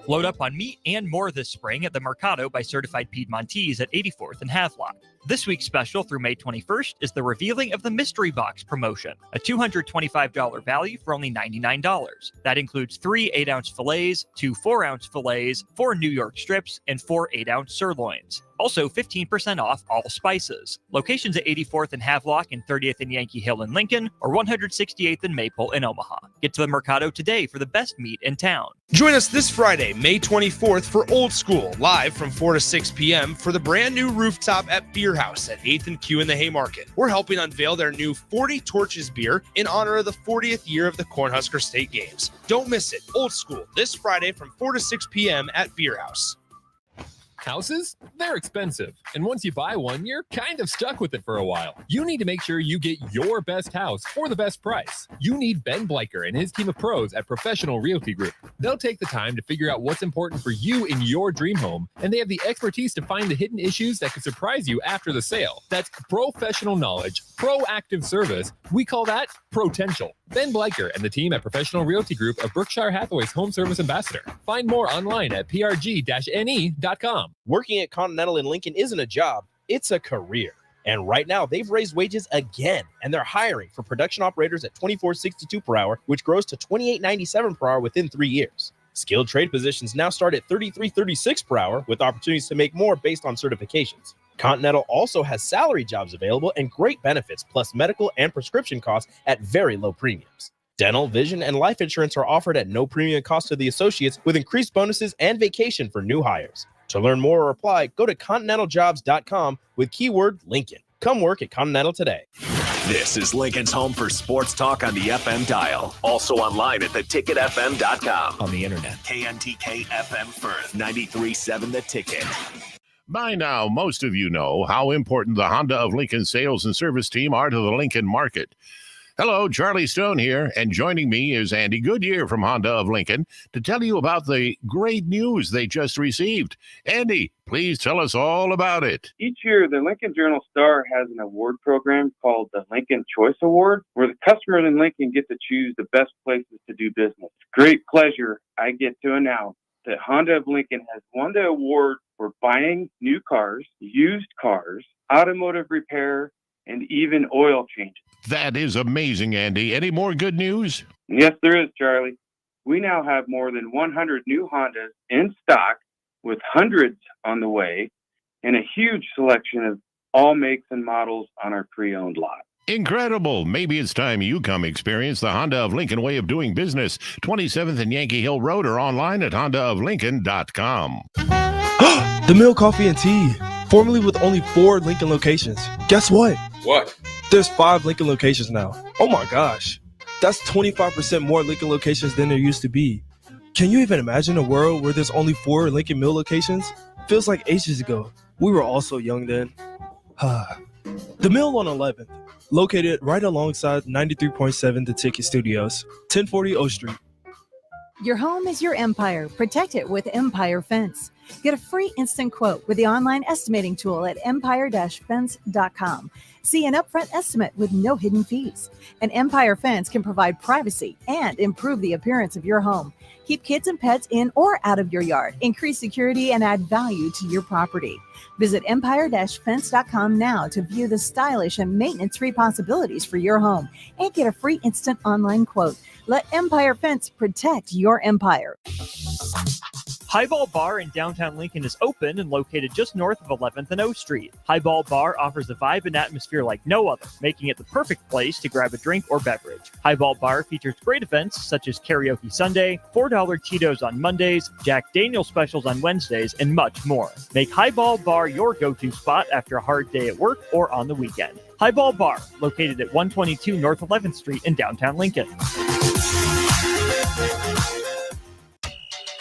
Load up on meat and more this spring at the Mercado by Certified Piedmontese at 84th and Havelock. This week's special through May 21st is the revealing of the Mystery Box promotion, a $225 value for only $99. That includes 3 8-ounce fillets, 2 4-ounce fillets, 4 New York strips, and 4 8-ounce sirloins. Also, 15% off all spices. Locations at 84th and Havelock and 30th and Yankee Hill in Lincoln, or 168th and Maple in Omaha. Get to the Mercado today for the best meat in town. Join us this Friday, May 24th for Old School, live from 4 to 6 p.m. for the brand new rooftop at Beer House at 8th and Q in the Haymarket. We're helping unveil their new 40 Torches beer in honor of the 40th year of the Cornhusker State Games. Don't miss it. Old School, this Friday from 4 to 6 p.m. at Beer House. Houses, they're expensive. And once you buy one, you're kind of stuck with it for a while. You need to make sure you get your best house for the best price. You need Ben Bleicher and his team of pros at Professional Realty Group. They'll take the time to figure out what's important for you in your dream home, and they have the expertise to find the hidden issues that could surprise you after the sale. That's professional knowledge, proactive service. We call that potential. Ben Bleicher and the team at Professional Realty Group of Berkshire Hathaway's home service ambassador. Find more online at prg-ne.com. Working at Continental in Lincoln isn't a job, it's a career. And right now, they've raised wages again, and they're hiring for production operators at $24.62 per hour, which grows to $28.97 per hour within 3 years. Skilled trade positions now start at $33.36 per hour, with opportunities to make more based on certifications. Continental also has salary jobs available and great benefits, plus medical and prescription costs at very low premiums. Dental, vision, and life insurance are offered at no premium cost to the associates, with increased bonuses and vacation for new hires. To learn more or apply, go to continentaljobs.com with keyword Lincoln. Come work at Continental today. This is Lincoln's home for sports talk on the FM dial. Also online at theticketfm.com. On the internet. KNTK FM Firth, 93.7 The Ticket. By now, most of you know how important the Honda of Lincoln sales and service team are to the Lincoln market. Hello, Charlie Stone here, and joining me is Andy Goodyear from Honda of Lincoln to tell you about the great news they just received. Andy, please tell us all about it. Each year, the Lincoln Journal-Star has an award program called the Lincoln Choice Award, where the customers in Lincoln get to choose the best places to do business. Great pleasure, I get to announce that Honda of Lincoln has won the award for buying new cars, used cars, automotive repair, and even oil changes. That is amazing, Andy. Any more good news? Yes, there is, Charlie. We now have more than 100 new Hondas in stock, with hundreds on the way, and a huge selection of all makes and models on our pre-owned lot. Incredible. Maybe it's time you come experience the Honda of Lincoln way of doing business. 27th and Yankee Hill Road, or online at hondaoflincoln.com. The Mill Coffee and Tea, formerly with only 4 Lincoln locations. Guess what? What? There's 5 Lincoln locations now. Oh my gosh. That's 25% more Lincoln locations than there used to be. Can you even imagine a world where there's only 4 Lincoln Mill locations? Feels like ages ago. We were all so young then. The Mill on 11th, located right alongside 93.7 The Ticket Studios, 1040 O Street. Your home is your empire. Protect it with Empire Fence. Get a free instant quote with the online estimating tool at empire-fence.com. See an upfront estimate with no hidden fees. An Empire Fence can provide privacy and improve the appearance of your home. Keep kids and pets in or out of your yard. Increase security and add value to your property. Visit empire-fence.com now to view the stylish and maintenance-free possibilities for your home and get a free instant online quote. Let Empire Fence protect your empire. Highball Bar in downtown Lincoln is open and located just north of 11th and O Street. Highball Bar offers a vibe and atmosphere like no other, making it the perfect place to grab a drink or beverage. Highball Bar features great events such as Karaoke Sunday, $4 Cheetos on Mondays, Jack Daniel's specials on Wednesdays, and much more. Make Highball Bar your go-to spot after a hard day at work or on the weekend. Highball Bar, located at 122 North 11th Street in downtown Lincoln.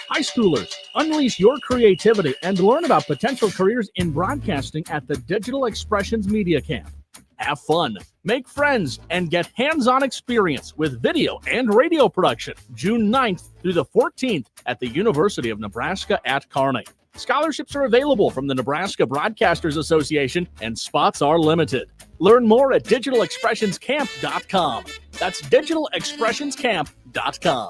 High schoolers, unleash your creativity and learn about potential careers in broadcasting at the Digital Expressions Media Camp. Have fun, make friends, and get hands-on experience with video and radio production June 9th through the 14th at the University of Nebraska at Kearney. Scholarships are available from the Nebraska Broadcasters Association, and spots are limited. Learn more at digitalexpressionscamp.com. That's digitalexpressionscamp.com.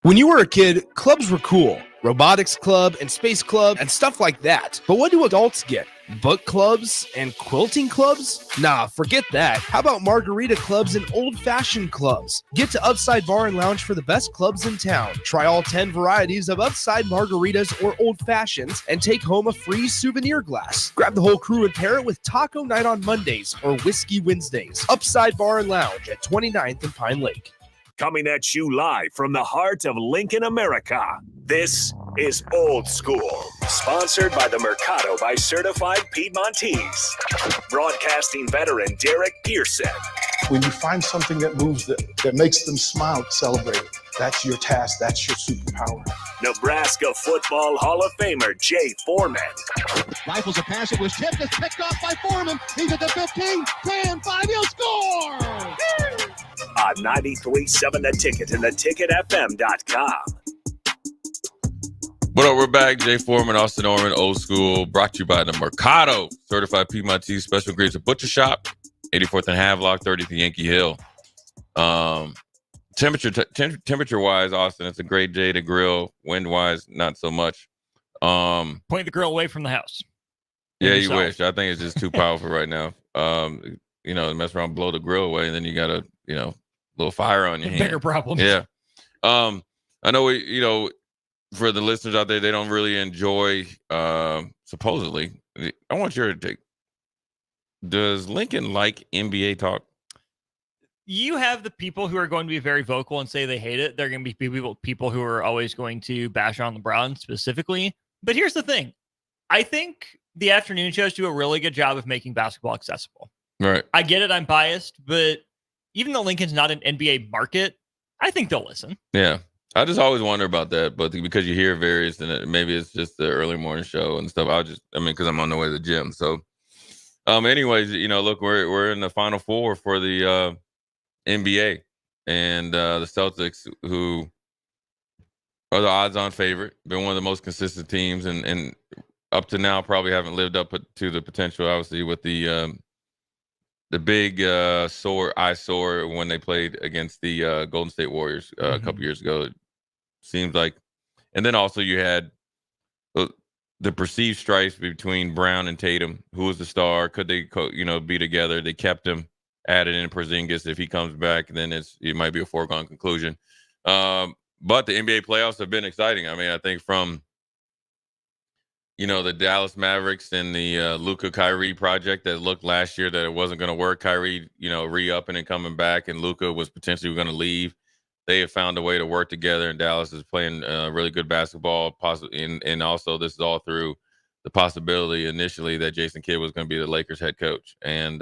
When you were a kid, clubs were cool. Robotics club and space club and stuff like that. But what do adults get? Book clubs and quilting clubs? Nah, forget that. How about margarita clubs and old-fashioned clubs? Get to Upside Bar and Lounge for the best clubs in town. Try all 10 varieties of Upside margaritas or old fashions and take home a free souvenir glass. Grab the whole crew and pair it with taco night on Mondays or whiskey Wednesdays. Upside Bar and Lounge at 29th and Pine Lake. Coming at you live from the heart of Lincoln, America. This is Old School, sponsored by the Mercado by Certified Piedmontese. Broadcasting veteran Derek Pearson. When you find something that moves that makes them smile, celebrate it. That's your task. That's your superpower. Nebraska Football Hall of Famer Jay Foreman. Rifles a pass. It was tipped. It's picked off by Foreman. He's at the 15, 10, 5. He'll score! On 93.7 The Ticket and theticketfm.com. What up? We're back. Jay Foreman, Austin Norman, Old School, brought to you by the Mercado Certified Piedmontese Special Grades of Butcher Shop, 84th and Havelock, 30th and Yankee Hill. Temperature-wise, Austin, it's a great day to grill. Wind-wise, not so much. Point the grill away from the house. Yeah, you wish. I think it's just too powerful right now. Mess around, blow the grill away, and then you got a, little fire on your hand. Bigger problem. Yeah. I know for the listeners out there, they don't really enjoy, supposedly. I want your take. Does Lincoln like NBA talk? You have the people who are going to be very vocal and say they hate it. They're going to be people who are always going to bash on LeBron specifically. But here's the thing. I think the afternoon shows do a really good job of making basketball accessible. Right. I get it. I'm biased, but even though Lincoln's not an NBA market, I think they'll listen. Yeah. I just always wonder about that, but because you hear various, and maybe it's just the early morning show and stuff. Because I'm on the way to the gym. So Anyways, look, we're in the Final Four for the NBA, and the Celtics, who are the odds-on favorite, been one of the most consistent teams, and up to now probably haven't lived up to the potential. Obviously, with the big eyesore when they played against the Golden State Warriors a couple years ago. It seems like, and then also you had the perceived strife between Brown and Tatum. Who was the star? Could they, be together? They kept him, added in Porzingis. If he comes back, then it might be a foregone conclusion. But the NBA playoffs have been exciting. I mean, I think from the Dallas Mavericks and the Luka Kyrie project that looked last year that it wasn't going to work. Kyrie, re-upping and coming back, and Luka was potentially going to leave. They have found a way to work together, and Dallas is playing really good basketball. And also this is all through the possibility initially that Jason Kidd was going to be the Lakers head coach. And,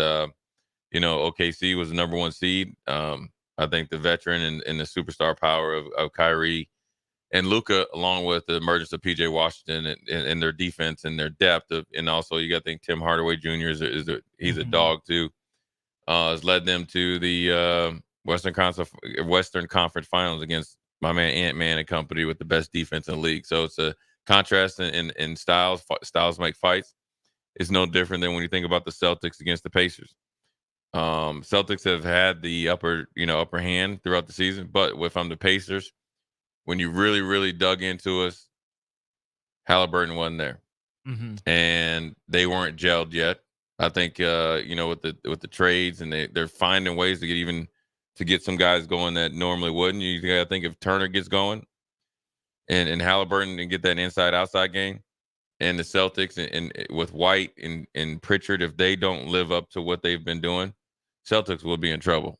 OKC was the number 1 seed. I think the veteran and the superstar power of Kyrie and Luka, along with the emergence of PJ Washington and their defense and their depth, and also you got to think Tim Hardaway Jr. He's a dog too, has led them to the Western Conference Finals against my man Ant-Man and company with the best defense in the league. So it's a contrast in styles. Styles make fights. It's no different than when you think about the Celtics against the Pacers. Celtics have had the upper hand throughout the season, but if I'm the Pacers, when you really, really dug into us, Halliburton wasn't there, and they weren't gelled yet. I think with the trades, and they're finding ways to get some guys going that normally wouldn't. You got to think if Turner gets going, and Halliburton and get that inside outside game, and the Celtics and with White and Pritchard, if they don't live up to what they've been doing, Celtics will be in trouble.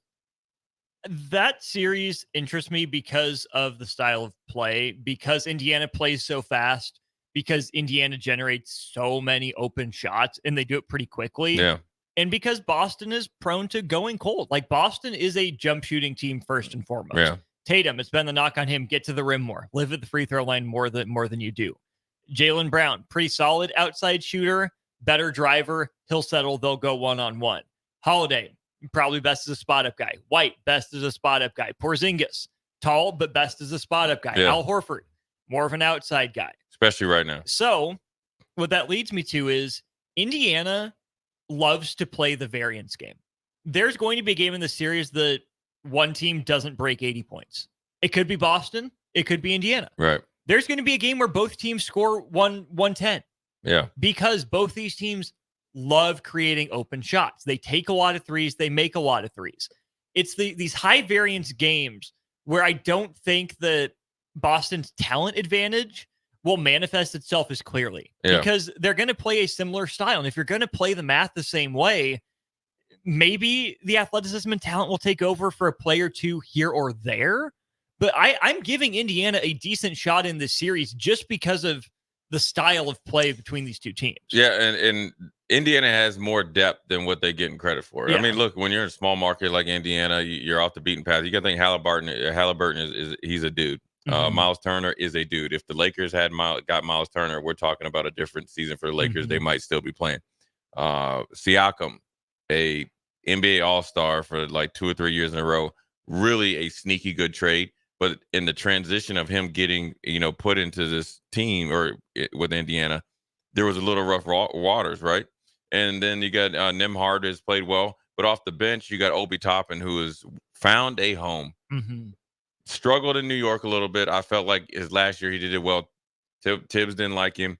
That series interests me because of the style of play, because Indiana plays so fast, because Indiana generates so many open shots and they do it pretty quickly. Yeah. And because Boston is prone to going cold. Like Boston is a jump shooting team first and foremost. Yeah. Tatum, it's been the knock on him, get to the rim more, live at the free throw line more than you do. Jaylen Brown, pretty solid outside shooter, better driver. He'll settle. They'll go one-on-one. Holiday, probably best as a spot-up guy. White, best as a spot-up guy. Porzingis, tall, but best as a spot-up guy. Yeah. Al Horford, more of an outside guy. Especially right now. So what that leads me to is Indiana loves to play the variance game. There's going to be a game in the series that one team doesn't break 80 points. It could be Boston. It could be Indiana. Right. There's going to be a game where both teams score 110. Yeah. Because both these teams love creating open shots. They take a lot of threes. They make a lot of threes. It's these high variance games where I don't think that Boston's talent advantage will manifest itself as clearly because they're going to play a similar style. And if you're going to play the math the same way, maybe the athleticism and talent will take over for a play or two here or there. But I'm giving Indiana a decent shot in this series just because of the style of play between these two teams. Yeah, and Indiana has more depth than what they're getting credit for. Yeah. I mean, look, when you're in a small market like Indiana, you're off the beaten path. You got to think Halliburton is he's a dude. Miles Turner is a dude. If the Lakers got Miles Turner, we're talking about a different season for the Lakers. They might still be playing. Siakam, a NBA All-Star for like 2 or 3 years in a row, really a sneaky good trade. But in the transition of him getting, put into this team with Indiana, there was a little rough waters, right? And then you got Nembhard has played well, but off the bench you got Obi Toppin, who has found a home. Struggled in New York a little bit. I felt like his last year he did it well. Tibbs didn't like him.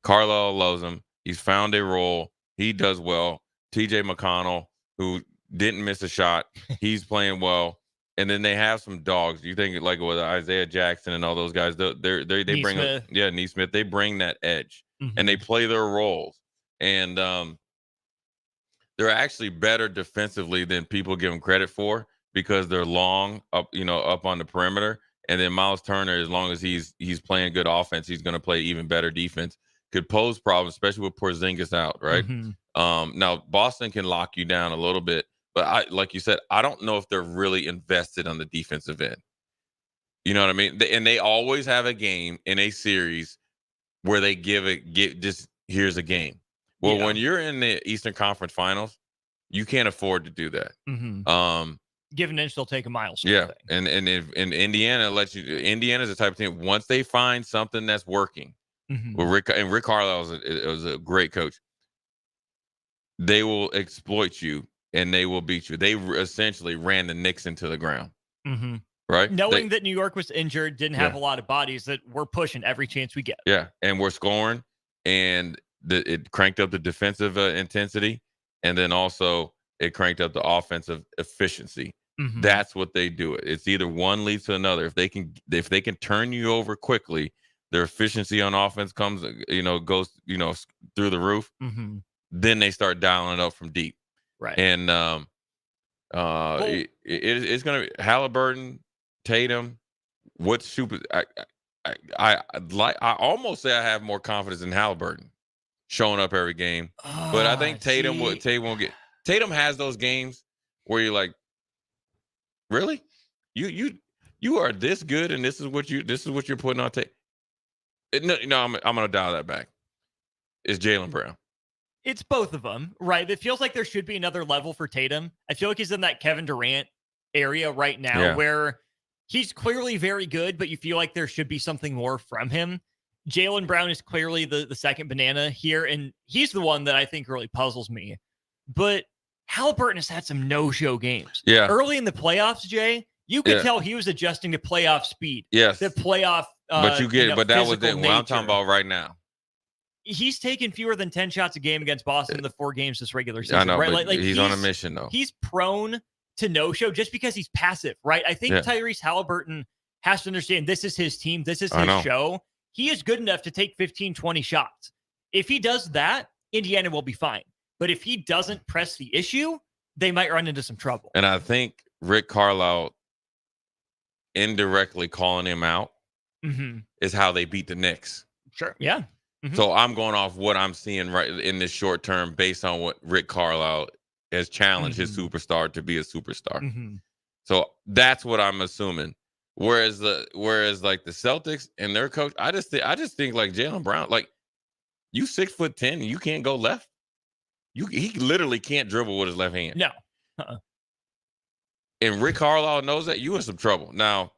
Carlisle loves him. He's found a role. He does well. TJ McConnell, who didn't miss a shot, he's playing well. And then they have some dogs. You think like with Isaiah Jackson and all those guys, they bring Nesmith. They bring that edge and they play their roles. And they're actually better defensively than people give them credit for because they're long up on the perimeter. And then Miles Turner, as long as he's playing good offense, he's going to play even better defense. Could pose problems, especially with Porzingis out, right? Now Boston can lock you down a little bit. But like you said, I don't know if they're really invested on the defensive end. You know what I mean? And they always have a game in a series where they give just here's a game. Well, when you're in the Eastern Conference Finals, you can't afford to do that. Give an inch, they'll take a mile. Yeah, and if in Indiana Indiana's the type of team, once they find something that's working. Well, Rick Carlisle was a great coach. They will exploit you and they will beat you. They essentially ran the Knicks into the ground. Right? Knowing that New York was injured, didn't have a lot of bodies, that we're pushing every chance we get. Yeah, and we're scoring, and it cranked up the defensive intensity, and then also it cranked up the offensive efficiency. That's what they do. It's either one leads to another. If they can turn you over quickly, their efficiency on offense goes through the roof. Then they start dialing it up from deep. Right. And it's going to be Halliburton, Tatum. What's super? I almost say I have more confidence in Halliburton showing up every game, but I think Tatum won't get. Tatum has those games where you're like, really, you are this good, and this is what you're putting on tape. No, I'm gonna dial that back. It's Jaylen Brown. It's both of them, right? It feels like there should be another level for Tatum. I feel like he's in that Kevin Durant area right now where he's clearly very good, but you feel like there should be something more from him. Jaylen Brown is clearly the second banana here, and he's the one that I think really puzzles me. But Halliburton has had some no-show games. Yeah. Early in the playoffs, Jay, you could tell he was adjusting to playoff speed. Yes. The playoff But that was it. nature. What I'm talking about right now. He's taken fewer than 10 shots a game against Boston in the 4 games this regular season. I know, right? but he's on a mission, though. He's prone to no-show just because he's passive, right? I think Tyrese Halliburton has to understand this is his team. This is his show. He is good enough to take 15, 20 shots. If he does that, Indiana will be fine. But if he doesn't press the issue, they might run into some trouble. And I think Rick Carlisle indirectly calling him out is how they beat the Knicks. Sure. Yeah. So I'm going off what I'm seeing right in this short term based on what Rick Carlisle has challenged his superstar to be a superstar. So that's what I'm assuming. Whereas like the Celtics and their coach, I just think like Jaylen Brown, like you 6'10" and you can't go left. He literally can't dribble with his left hand. No. And Rick Carlisle knows that you in some trouble. Now,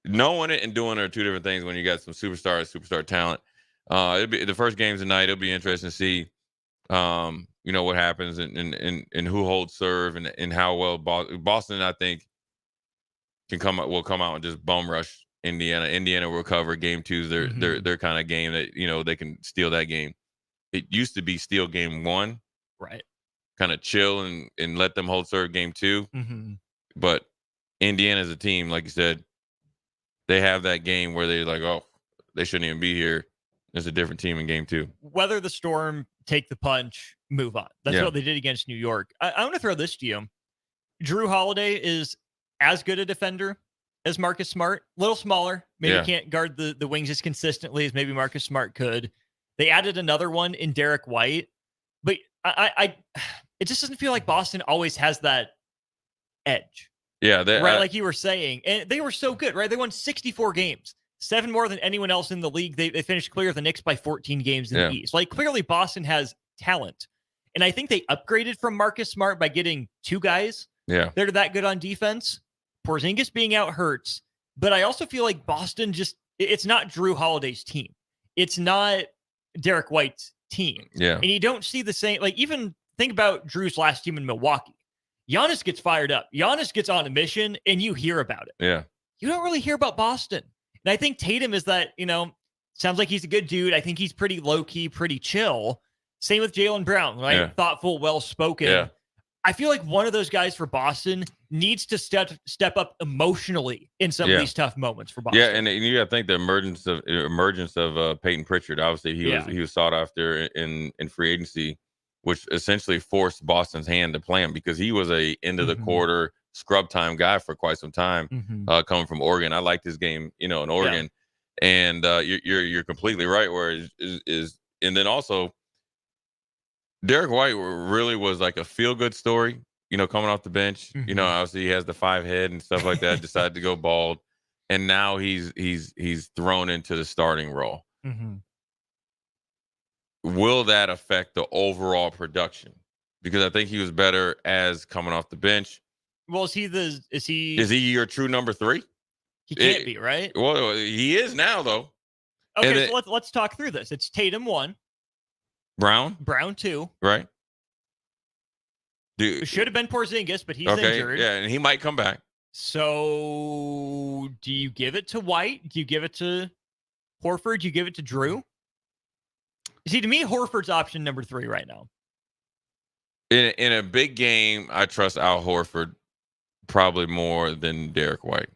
knowing it and doing it are two different things when you got some superstar talent. It'll be the first games tonight. It'll be interesting to see, what happens and who holds serve and how well Boston, I think, will come out and just bum rush Indiana. Indiana will cover game 2's their kind of game that they can steal that game. It used to be steal game 1, right? Kind of chill and let them hold serve game 2. But Indiana's a team, like you said, they have that game where they're like, oh, they shouldn't even be here. It's a different team in game 2. Weather the storm, take the punch, move on. That's what they did against New York. I want to throw this to you. Drew Holiday is as good a defender as Marcus Smart. A little smaller. Maybe can't guard the wings as consistently as maybe Marcus Smart could. They added another one in Derek White. But it just doesn't feel like Boston always has that edge. Yeah. Right, like you were saying. And they were so good, right? They won 64 games. 7 more than anyone else in the league. They finished clear of the Knicks by 14 games in the East. Like, clearly Boston has talent. And I think they upgraded from Marcus Smart by getting 2 guys. Yeah. They're that good on defense. Porzingis being out hurts. But I also feel like Boston it's not Drew Holiday's team. It's not Derek White's team. Yeah. And you don't see the same, like, even think about Drew's last team in Milwaukee. Giannis gets fired up. Giannis gets on a mission, and you hear about it. Yeah. You don't really hear about Boston. And I think Tatum is that, sounds like he's a good dude. I think he's pretty low-key, pretty chill. Same with Jaylen Brown, right? Yeah. Thoughtful, well-spoken. Yeah. I feel like one of those guys for Boston needs to step up emotionally in some of these tough moments for Boston. Yeah, and you got to think the emergence of Peyton Pritchard. Obviously, he was sought after in free agency, which essentially forced Boston's hand to play him because he was a end of the quarter scrub time guy for quite some time, coming from Oregon. I liked his game, in Oregon, and you're completely right. Where is and then also Derek White really was like a feel good story, coming off the bench. Obviously he has the 5 head and stuff like that. Decided to go bald, and now he's thrown into the starting role. will that affect the overall production? Because I think he was better as coming off the bench. Well, is he your true number 3? He can't be, right? Well, he is now, though. Okay, so let's talk through this. It's Tatum 1, Brown 2. right? It should have been Porzingis, but he's injured. Yeah, and he might come back. So, do you give it to White? Do you give it to Horford? Do you give it to Drew? See, to me, Horford's option number 3 right now. In a big game, I trust Al Horford probably more than Derek White.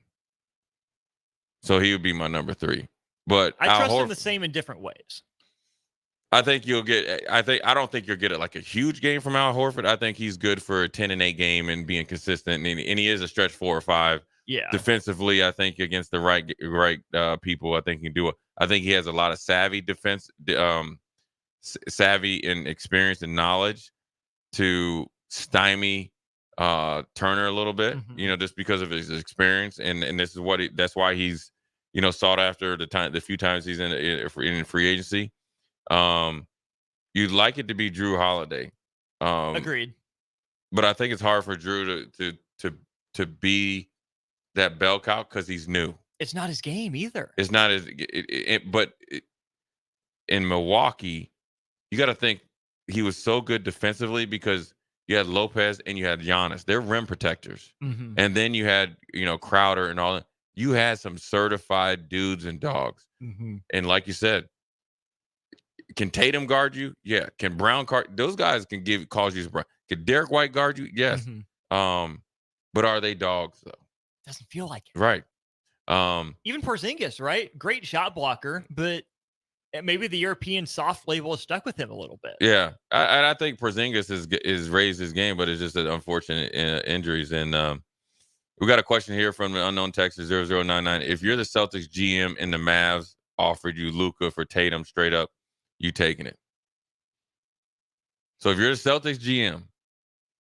So he would be my number 3. But I trust him the same in different ways. I think you'll get. I don't think you'll get it like a huge game from Al Horford. I think he's good for a 10-8 game and being consistent. And he is a stretch 4 or 5. Yeah. Defensively, I think against the right people, I think he can do it. I think he has a lot of savvy and experience and knowledge to stymie Turner a little bit. Mm-hmm. Just because of his experience, and this is that's why he's sought after the few times he's in free agency. You'd like it to be Drew Holiday. Agreed. But I think it's hard for Drew to be that bell cow because he's new. It's not his game either. It's not but in Milwaukee, you got to think he was so good defensively because you had Lopez and you had Giannis. They're rim protectors. Mm-hmm. And then you had, Crowder and all that. You had some certified dudes and dogs. Mm-hmm. And like you said, can Tatum guard you? Yeah. Can Brown guard? Those guys can cause you. Can Derek White guard you? Yes. Mm-hmm. But are they dogs though? Doesn't feel like it. Right. Even Porzingis, right? Great shot blocker, but maybe the European soft label is stuck with him a little bit. Yeah. I think Porzingis is raised his game, but it's just an unfortunate injuries. And we got a question here from the unknown Texas 0099. If you're the Celtics GM and the Mavs offered you Luka for Tatum straight up, you taking it? So if you're the Celtics GM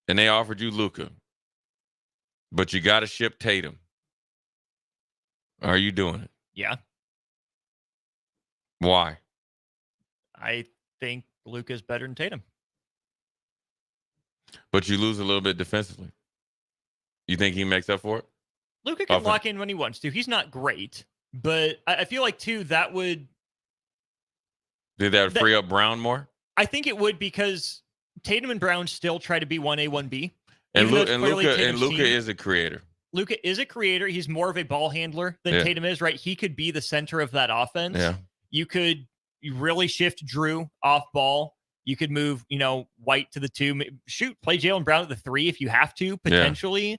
and they offered you Luka, but you got to ship Tatum, are you doing it? Yeah. Why? I think Luka's better than Tatum. But you lose a little bit defensively. You think he makes up for it? Luka can lock in when he wants to. He's not great, but I feel like, too, that would... Did that free up Brown more? I think it would, because Tatum and Brown still try to be 1A, 1B. And Luka is a creator. Luka is a creator. He's more of a ball handler than Tatum is, right? He could be the center of that offense. Yeah. You really shift Drew off ball. You could move, White to the 2. Play Jaylen Brown at the 3 if you have to, potentially.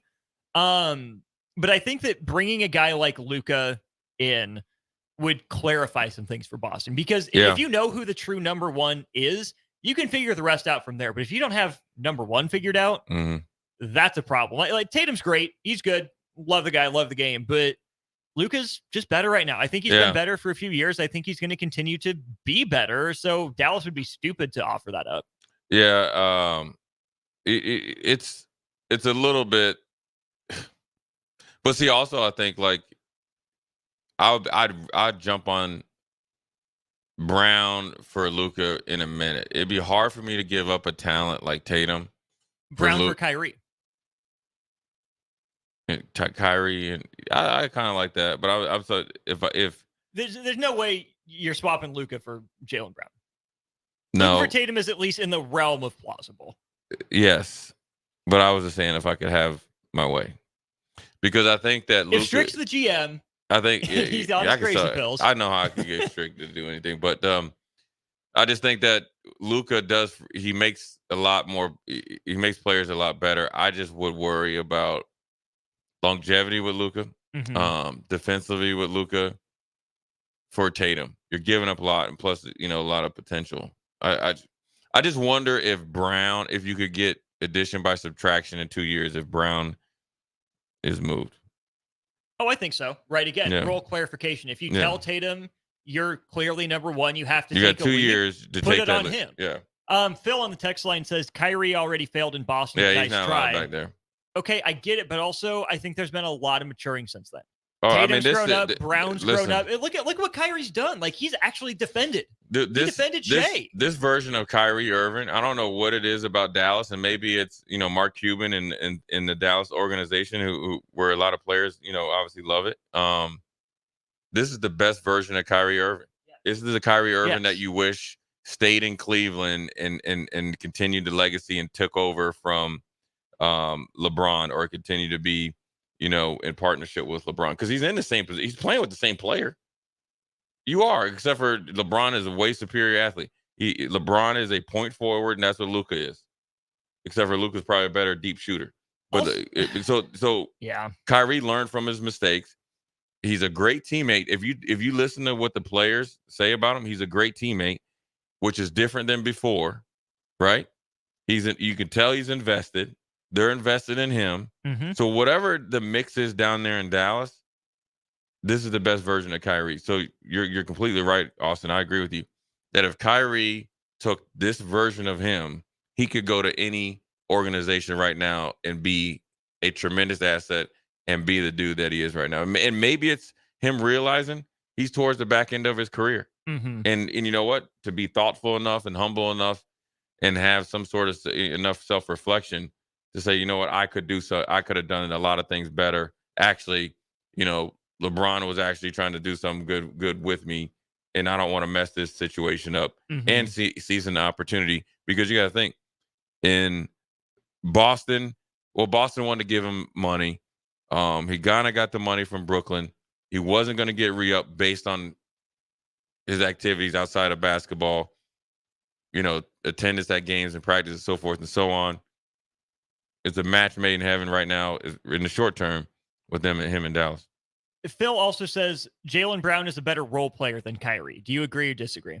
Yeah. But I think that bringing a guy like Luka in would clarify some things for Boston, because if you know who the true number 1 is, you can figure the rest out from there. But if you don't have number 1 figured out, that's a problem. Like Tatum's great. He's good. Love the guy. Love the game. But Luka's just better right now. I think he's been better for a few years. I think he's going to continue to be better. So Dallas would be stupid to offer that up. Yeah. It's a little bit, but see, also I think like I'd jump on Brown for Luka in a minute. It'd be hard for me to give up a talent like Tatum. Brown for Kyrie. Kyrie, and I kind of like that, but I'm so if there's no way you're swapping Luka for Jaylen Brown. No, Luka for Tatum is at least in the realm of plausible. Yes, but I was just saying if I could have my way, because I think that Luka, if Strick's the GM, I think he's on his crazy pills. I know how I can get Strick to do anything, but I just think that Luka he makes a lot more. He makes players a lot better. I just would worry about longevity with Luka, defensively with Luka. For Tatum, you're giving up a lot, and plus, a lot of potential. I just wonder if Brown, if you could get addition by subtraction in 2 years, if Brown is moved. Oh, I think so. Right. Again, role clarification. If you tell Tatum you're clearly number 1, you have to take 2 years to put take it on him. Yeah. Phil on the text line says Kyrie already failed in Boston. Yeah, nice he's not try. allowed back there. Okay, I get it, but also I think there's been a lot of maturing since then. Tatum's grown up. Brown's grown up. Look what Kyrie's done. Like, he's actually defended. He defended Shea. This version of Kyrie Irving, I don't know what it is about Dallas, and maybe it's Mark Cuban and in the Dallas organization who where a lot of players obviously love it. This is the best version of Kyrie Irving. This is the Kyrie Irving that you wish stayed in Cleveland and continued the legacy and took over from LeBron, or continue to be in partnership with LeBron, because he's in the same position. He's playing with the same player. You are, except for LeBron is a way superior athlete. LeBron is a point forward, and that's what Luka is. Except for Luka's probably a better deep shooter. But yeah, Kyrie learned from his mistakes. He's a great teammate. If you listen to what the players say about him, he's a great teammate, which is different than before, right? You can tell he's invested. They're invested in him. Mm-hmm. So whatever the mix is down there in Dallas, this is the best version of Kyrie. So you're completely right, Austin. I agree with you that if Kyrie took this version of him, he could go to any organization right now and be a tremendous asset and be the dude that he is right now. And maybe it's him realizing he's towards the back end of his career. Mm-hmm. And you know what? To be thoughtful enough and humble enough and have some sort of enough self-reflection to say, you know what, I could have done a lot of things better. Actually, LeBron was actually trying to do something good with me, and I don't want to mess this situation up. Mm-hmm. And seize an opportunity, because you got to think in Boston. Well, Boston wanted to give him money. He kind of got the money from Brooklyn. He wasn't going to get re-up based on his activities outside of basketball, attendance at games and practice and so forth and so on. It's a match made in heaven right now in the short term with him in Dallas. Phil also says Jaylen Brown is a better role player than Kyrie. Do you agree or disagree?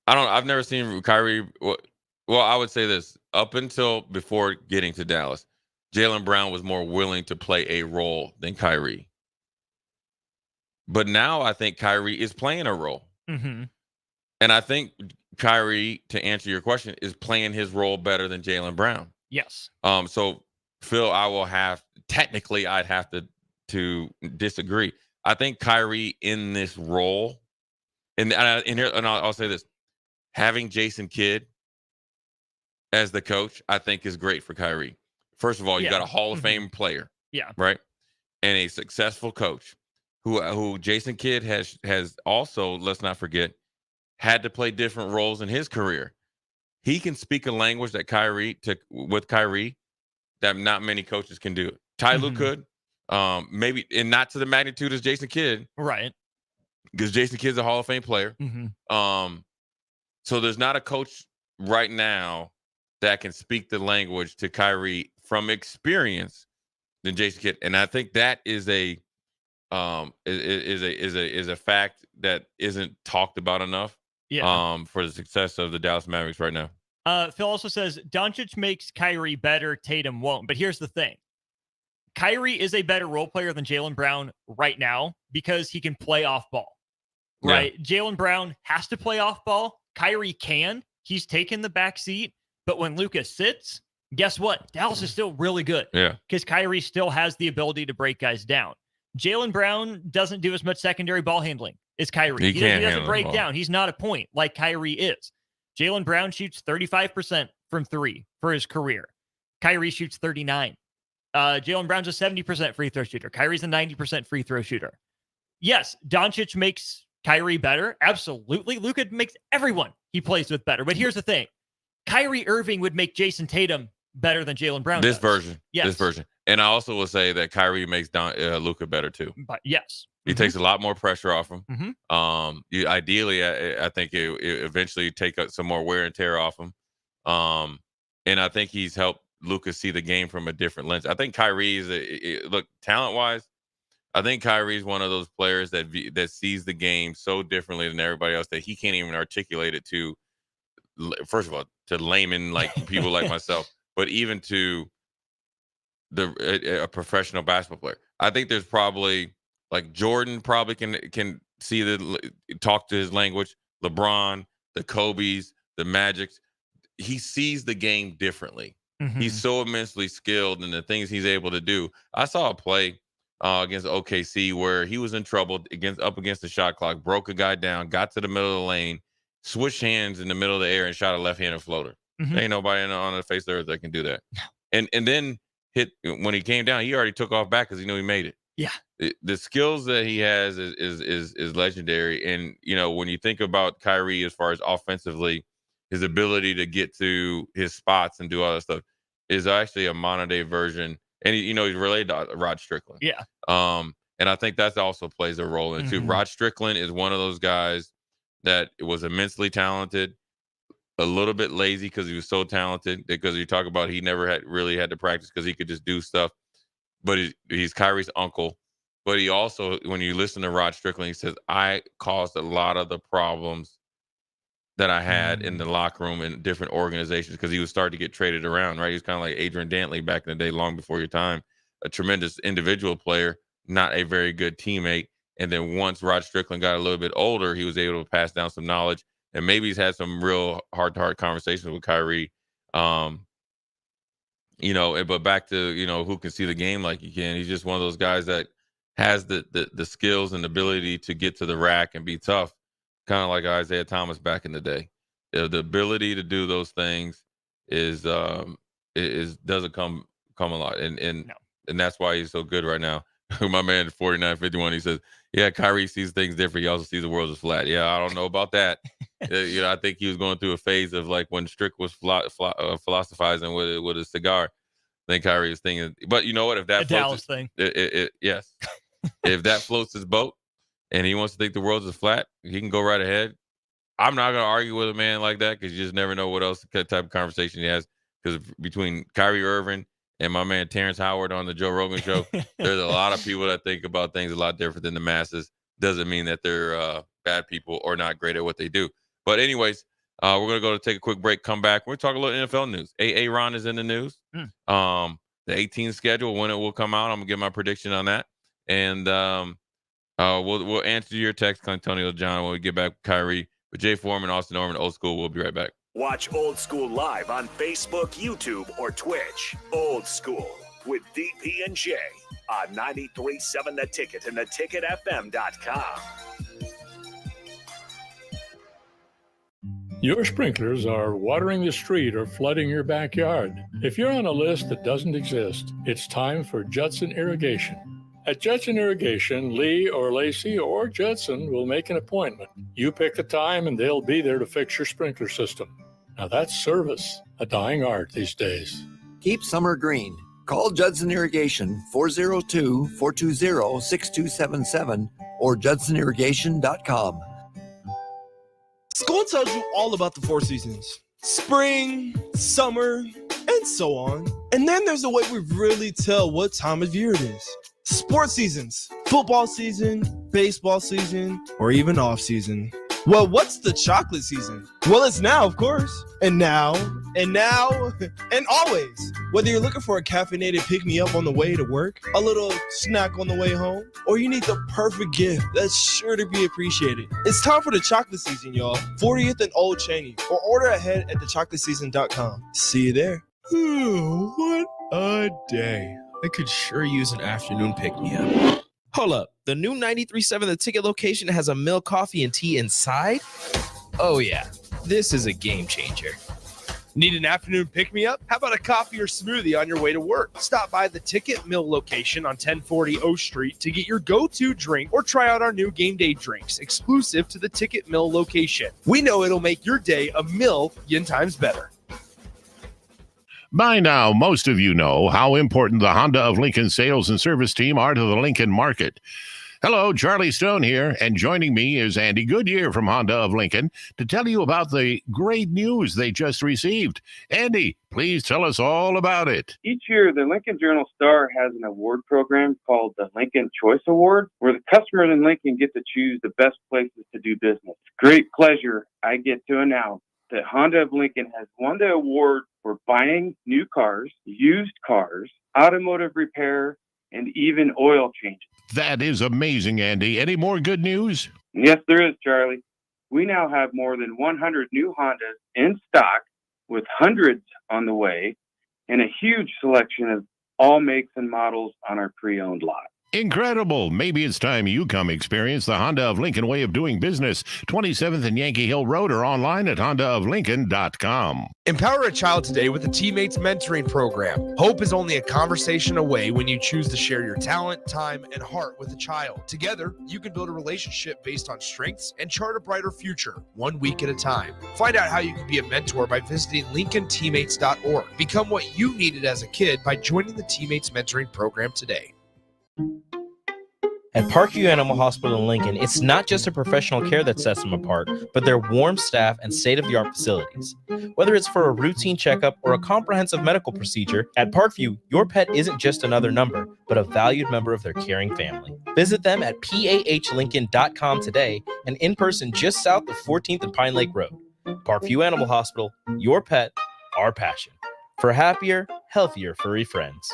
I've never seen Kyrie. Well, I would say this. Up until before getting to Dallas, Jaylen Brown was more willing to play a role than Kyrie. But now I think Kyrie is playing a role. Mm-hmm. And I think Kyrie, to answer your question, is playing his role better than Jaylen Brown. Yes. So, Phil, I'd have to disagree. I think Kyrie in this role, and I'll say this, having Jason Kidd as the coach, I think is great for Kyrie. First of all, you got a Hall of Fame player. Yeah. Right. And a successful coach who Jason Kidd has also, let's not forget, had to play different roles in his career. He can speak a language that Kyrie that not many coaches can do. Ty Lue could, maybe, and not to the magnitude as Jason Kidd, right? Because Jason Kidd's a Hall of Fame player. Mm-hmm. So there's not a coach right now that can speak the language to Kyrie from experience than Jason Kidd, and I think that is a fact that isn't talked about enough. Yeah. For the success of the Dallas Mavericks right now. Phil also says Doncic makes Kyrie better, Tatum won't. But here's the thing. Kyrie is a better role player than Jaylen Brown right now because he can play off ball, right? Yeah. Jaylen Brown has to play off ball. Kyrie can. He's taken the back seat. But when Luka sits, guess what? Dallas is still really good. Yeah. Because Kyrie still has the ability to break guys down. Jaylen Brown doesn't do as much secondary ball handling as Kyrie. He doesn't break down. He's not a point like Kyrie is. Jaylen Brown shoots 35% from three for his career. Kyrie shoots 39%. Jaylen Brown's a 70% free throw shooter. Kyrie's a 90% free throw shooter. Yes, Doncic makes Kyrie better. Absolutely. Luka makes everyone he plays with better. But here's the thing. Kyrie Irving would make Jason Tatum better than Jaylen Brown This does. version. Yes. This version. And I also will say that Kyrie makes Luka better too. But yes. He takes a lot more pressure off him. Mm-hmm. Ideally, I think it eventually take some more wear and tear off him. And I think he's helped Luka see the game from a different lens. I think Kyrie is look, talent-wise, I think Kyrie is one of those players that sees the game so differently than everybody else that he can't even articulate it to, first of all, to laymen like people like myself, but even to a professional basketball player. I think there's probably, like, Jordan probably can see talk to his language. LeBron, the Kobe's, the Magics, he sees the game differently. He's so immensely skilled in the things he's able to do. I saw a play against OKC where he was in trouble up against the shot clock, broke a guy down, got to the middle of the lane, switched hands in the middle of the air, and shot a left-handed floater. Ain't nobody on the face of the earth that can do that. And then hit when he came down, he already took off back because he knew he made it. Yeah. The skills that he has is legendary. And when you think about Kyrie as far as offensively, his ability to get to his spots and do all that stuff is actually a modern day version. And he's related to Rod Strickland. Yeah. And I think that also plays a role in it too. Rod Strickland is one of those guys that was immensely talented, a little bit lazy because he was so talented. Because you talk about he never really had to practice because he could just do stuff. But he's Kyrie's uncle. But he also, when you listen to Rod Strickland, he says, I caused a lot of the problems that I had in the locker room in different organizations because he was starting to get traded around, right? He was kind of like Adrian Dantley back in the day, long before your time, a tremendous individual player, not a very good teammate. And then once Rod Strickland got a little bit older, he was able to pass down some knowledge. And maybe he's had some real heart-to-heart conversations with Kyrie. But back to, who can see the game like you can. He's just one of those guys that has the skills and ability to get to the rack and be tough, kind of like Isaiah Thomas back in the day. The ability to do those things doesn't come a lot. And that's why he's so good right now. My man 4951, he says, yeah, Kyrie sees things different. He also sees the world as flat. Yeah, I don't know about that. I think he was going through a phase of like when Strick was philosophizing with a cigar. I think Kyrie is thinking, but you know what? If that Dallas thing, yes, if that floats his boat and he wants to think the world is flat, he can go right ahead. I'm not going to argue with a man like that because you just never know what else type of conversation he has. Because between Kyrie Irving and my man Terrence Howard on the Joe Rogan show, there's a lot of people that think about things a lot different than the masses. Doesn't mean that they're bad people or not great at what they do. But anyways, we're going to go to take a quick break, come back. We're talking a little NFL news. Aaron is in the news. The 18 schedule, when it will come out, I'm going to give my prediction on that. And we'll answer your text, Antonio John, when we get back with Kyrie. But Jay Foreman, Austin Norman, Old School, we'll be right back. Watch Old School live on Facebook, YouTube, or Twitch. Old School with DP and J on 93.7 The Ticket and theticketfm.com. Your sprinklers are watering the street or flooding your backyard. If you're on a list that doesn't exist, it's time for Judson Irrigation. At Judson Irrigation, Lee or Lacey or Judson will make an appointment. You pick the time and they'll be there to fix your sprinkler system. Now that's service, a dying art these days. Keep summer green. Call Judson Irrigation 402-420-6277 or judsonirrigation.com. School tells you all about the four seasons: spring, summer, and so on. And then there's a way we really tell what time of year it is. Sports seasons, football season, baseball season, or even off season. Well, what's the chocolate season? Well, it's now, of course. And now, and always. Whether you're looking for a caffeinated pick-me-up on the way to work, a little snack on the way home, or you need the perfect gift that's sure to be appreciated. It's time for the chocolate season, y'all. 40th and Old Cheney, or order ahead at thechocolatseason.com. See you there. What a day. I could sure use an afternoon pick-me-up. Hold up. The new 93.7 The Ticket location has a milk, coffee, and tea inside? Oh, yeah. This is a game changer. Need an afternoon pick-me-up? How about a coffee or smoothie on your way to work? Stop by the Ticket Mill location on 1040 O Street to get your go-to drink or try out our new game day drinks exclusive to the Ticket Mill location. We know it'll make your day a million times better. By now, most of you know how important the Honda of Lincoln sales and service team are to the Lincoln market. Hello, Charlie Stone here, and joining me is Andy Goodyear from Honda of Lincoln to tell you about the great news they just received. Andy, please tell us all about it. Each year, the Lincoln Journal-Star has an award program called the Lincoln Choice Award, where the customers in Lincoln get to choose the best places to do business. Great pleasure, I get to announce that Honda of Lincoln has won the award for buying new cars, used cars, automotive repair, and even oil changes. That is amazing, Andy. Any more good news? Yes, there is, Charlie. We now have more than 100 new Hondas in stock with hundreds on the way. and a huge selection of all makes and models on our pre-owned lot. Incredible. Maybe it's time you come experience the Honda of Lincoln way of doing business. 27th and Yankee Hill Road or online at hondaoflincoln.com. Empower a child today with the Teammates Mentoring Program. Hope is only a conversation away when you choose to share your talent, time, and heart with a child. Together, you can build a relationship based on strengths and chart a brighter future, 1 week at a time. Find out how you can be a mentor by visiting lincolnteammates.org. Become what you needed as a kid by joining the Teammates Mentoring Program today. At Parkview Animal Hospital in Lincoln, it's not just a professional care that sets them apart, but their warm staff and state-of-the-art facilities. Whether it's for a routine checkup or a comprehensive medical procedure, at Parkview, your pet isn't just another number, but a valued member of their caring family. Visit them at pahlincoln.com today and in person just south of 14th and Pine Lake Road. Parkview Animal Hospital, your pet, our passion. For happier, healthier furry friends.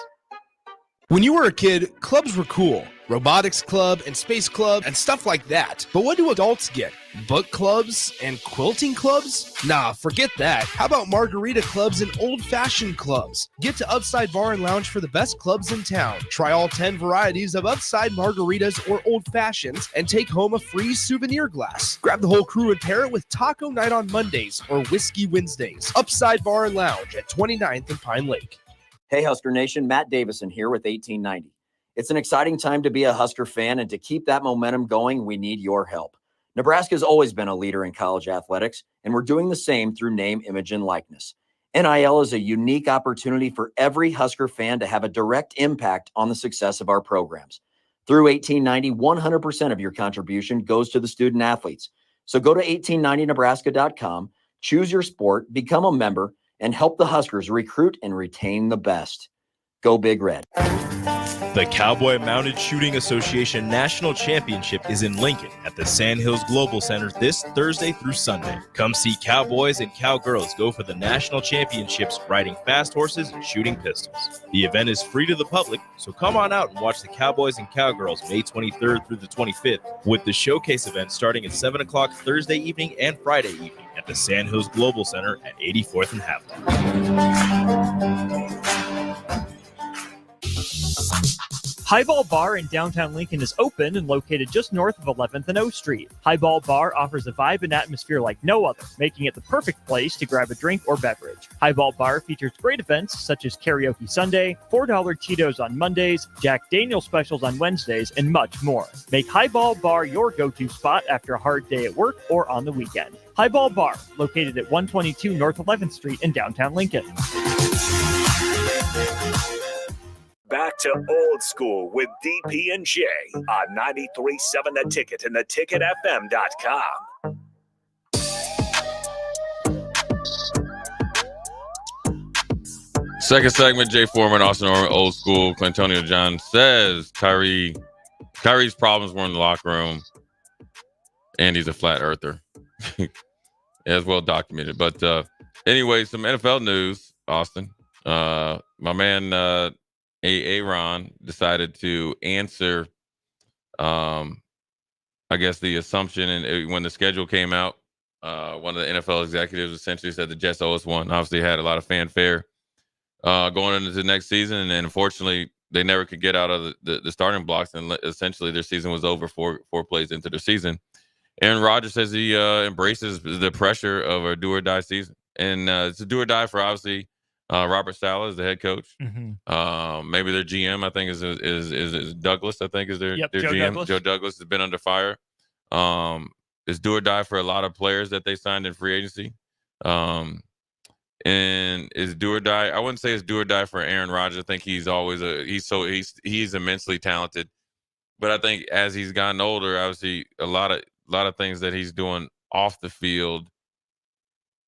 When you were a kid, clubs were cool. Robotics club and space club and stuff like that. But what do adults get? Book clubs and quilting clubs? Nah, forget that. How about margarita clubs and old-fashioned clubs? Get to Upside Bar and Lounge for the best clubs in town. Try all 10 varieties of Upside margaritas or old fashions and take home a free souvenir glass. Grab the whole crew and pair it with taco night on Mondays or whiskey Wednesdays. Upside Bar and Lounge at 29th and Pine Lake. Hey, Husker Nation, Matt Davison here with 1890. It's an exciting time to be a Husker fan, and to keep that momentum going, we need your help. Nebraska's always been a leader in college athletics, and we're doing the same through name, image, and likeness. NIL is a unique opportunity for every Husker fan to have a direct impact on the success of our programs. Through 1890, 100% of your contribution goes to the student athletes. So go to 1890nebraska.com, choose your sport, become a member, and help the Huskers recruit and retain the best. Go Big Red. The Cowboy Mounted Shooting Association National Championship is in Lincoln at the Sandhills Global Center this Thursday through Sunday. Come see cowboys and cowgirls go for the national championships riding fast horses and shooting pistols. The event is free to the public, so come on out and watch the Cowboys and Cowgirls May 23rd through the 25th, with the showcase event starting at 7 o'clock Thursday evening and Friday evening at the Sandhills Global Center at 84th and Haviland. Highball Bar in downtown Lincoln is open and located just north of 11th and O Street. Highball Bar offers a vibe and atmosphere like no other, making it the perfect place to grab a drink or beverage. Highball Bar features great events such as Karaoke Sunday, $4 Cheetos on Mondays, Jack Daniel's specials on Wednesdays, and much more. Make Highball Bar your go-to spot after a hard day at work or on the weekend. Highball Bar, located at 122 North 11th Street in downtown Lincoln. Back to old school with DP and J on 93.7 The Ticket and theticketfm.com. Second segment, Jay Foreman, Austin Orman, old school. Clantonio John says Kyrie's problems were in the locker room, and he's a flat earther. As well documented. But anyway, some NFL news, Austin. My man Aaron decided to answer, I guess, the assumption, and when the schedule came out, one of the NFL executives essentially said the Jets owe us one. Obviously, had a lot of fanfare going into the next season, and unfortunately, they never could get out of the starting blocks, and essentially their season was over four plays into their season. Aaron Rodgers says he embraces the pressure of a do-or-die season, and it's a do-or-die for, obviously, Robert Saleh is the head coach. Mm-hmm. Maybe their GM, I think, is Douglas. I think is their Joe GM. Douglas. Joe Douglas has been under fire. It's do or die for a lot of players that they signed in free agency. And is do or die. I wouldn't say it's do or die for Aaron Rodgers. I think he's always he's immensely talented. But I think as he's gotten older, obviously a lot of things that he's doing off the field,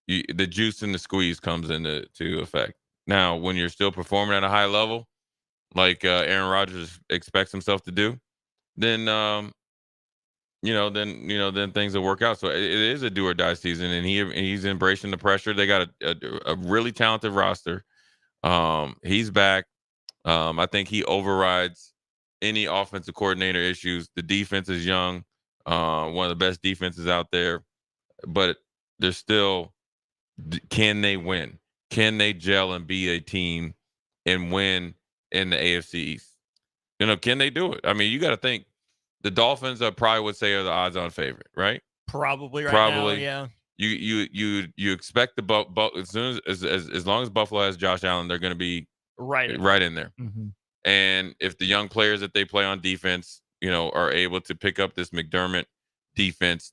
the juice and the squeeze comes into effect. Now, when you're still performing at a high level, like Aaron Rodgers expects himself to do, then then things will work out. So it is a do or die season, and he's embracing the pressure. They got a really talented roster. He's back. I think he overrides any offensive coordinator issues. The defense is young, one of the best defenses out there, but there's still, can they win? can they gel and be a team and win in the AFC East? Can they do it? I mean, you got to think the Dolphins, I probably would say, are the odds-on favorite, right? Probably right Probably. now, yeah. You expect the as soon as long as Buffalo has Josh Allen, they're going to be right in there. Mm-hmm. And if the young players that they play on defense, are able to pick up this McDermott defense,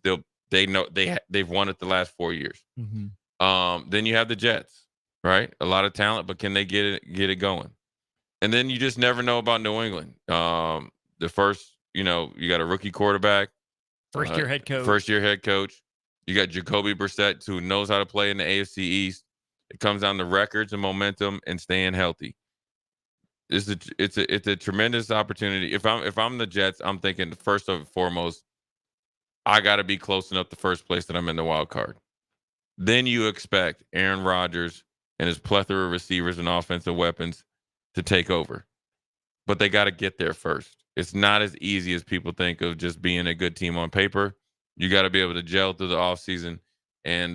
they've won it the last 4 years. Mm-hmm. Then you have the Jets, right? A lot of talent, but can they get it going? And then you just never know about New England. The first, you got a rookie quarterback, first year head coach. You got Jacoby Brissett, who knows how to play in the AFC East. It comes down to records and momentum and staying healthy. It's a tremendous opportunity. If I'm the Jets, I'm thinking first and foremost, I got to be close enough to first place that I'm in the wild card. Then you expect Aaron Rodgers and his plethora of receivers and offensive weapons to take over. But they got to get there first. It's not as easy as people think of just being a good team on paper. You got to be able to gel through the offseason. And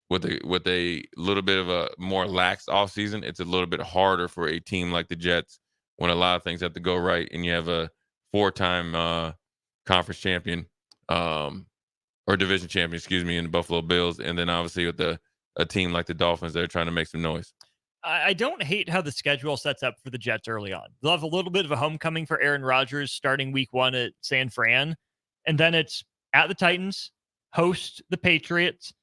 with a little bit of a more lax offseason, it's a little bit harder for a team like the Jets when a lot of things have to go right and you have a 4-time conference champion or division champion, in the Buffalo Bills. And then obviously with a team like the Dolphins, they're trying to make some noise. I don't hate how the schedule sets up for the Jets early on. They'll have a little bit of a homecoming for Aaron Rodgers starting week 1 at San Fran. And then it's at the Titans, host the Patriots,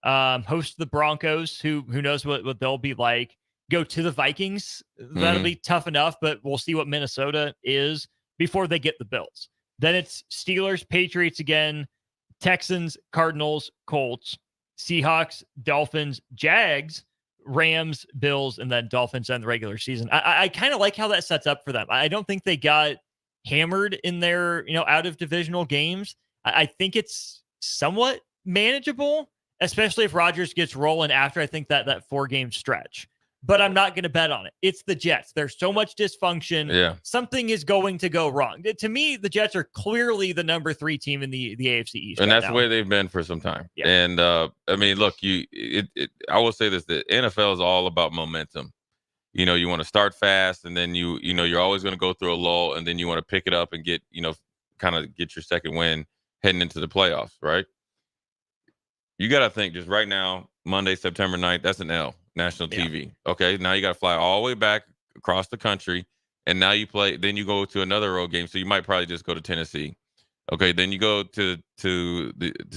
host the Broncos, who knows what they'll be like. Go to the Vikings. That'll be tough enough, but we'll see what Minnesota is before they get the Bills. Then it's Steelers, Patriots again, Texans, Cardinals, Colts, Seahawks, Dolphins, Jags, Rams, Bills, and then Dolphins in the regular season. I kind of like how that sets up for them. I don't think they got hammered in their, out of divisional games. I think it's somewhat manageable, especially if Rodgers gets rolling after, I think, that 4-game stretch. But I'm not going to bet on it. It's the Jets. There's so much dysfunction. Yeah. Something is going to go wrong. To me, the Jets are clearly the number 3 team in the AFC East. And that's the way they've been for some time. Yeah. And I mean, look, I will say this: the NFL is all about momentum. You want to start fast, and then you're always going to go through a lull, and then you want to pick it up and get kind of get your second win heading into the playoffs, right? You got to think just right now, Monday, September 9th, that's an L, national TV. Okay, now you got to fly all the way back across the country, and now you play. Then you go to another road game, so you might probably just go to Tennessee. Okay, then you go to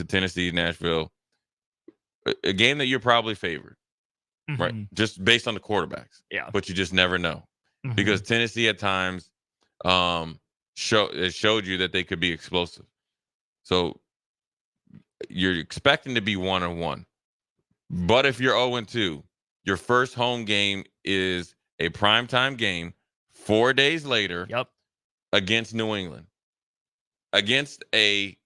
Tennessee, Nashville, a game that you're probably favored, right? Just based on the quarterbacks. Yeah, but you just never know because Tennessee at times showed you that they could be explosive. So you're expecting to be 1-1. But if you're 0-2, your first home game is a primetime game 4 days later against New England, against a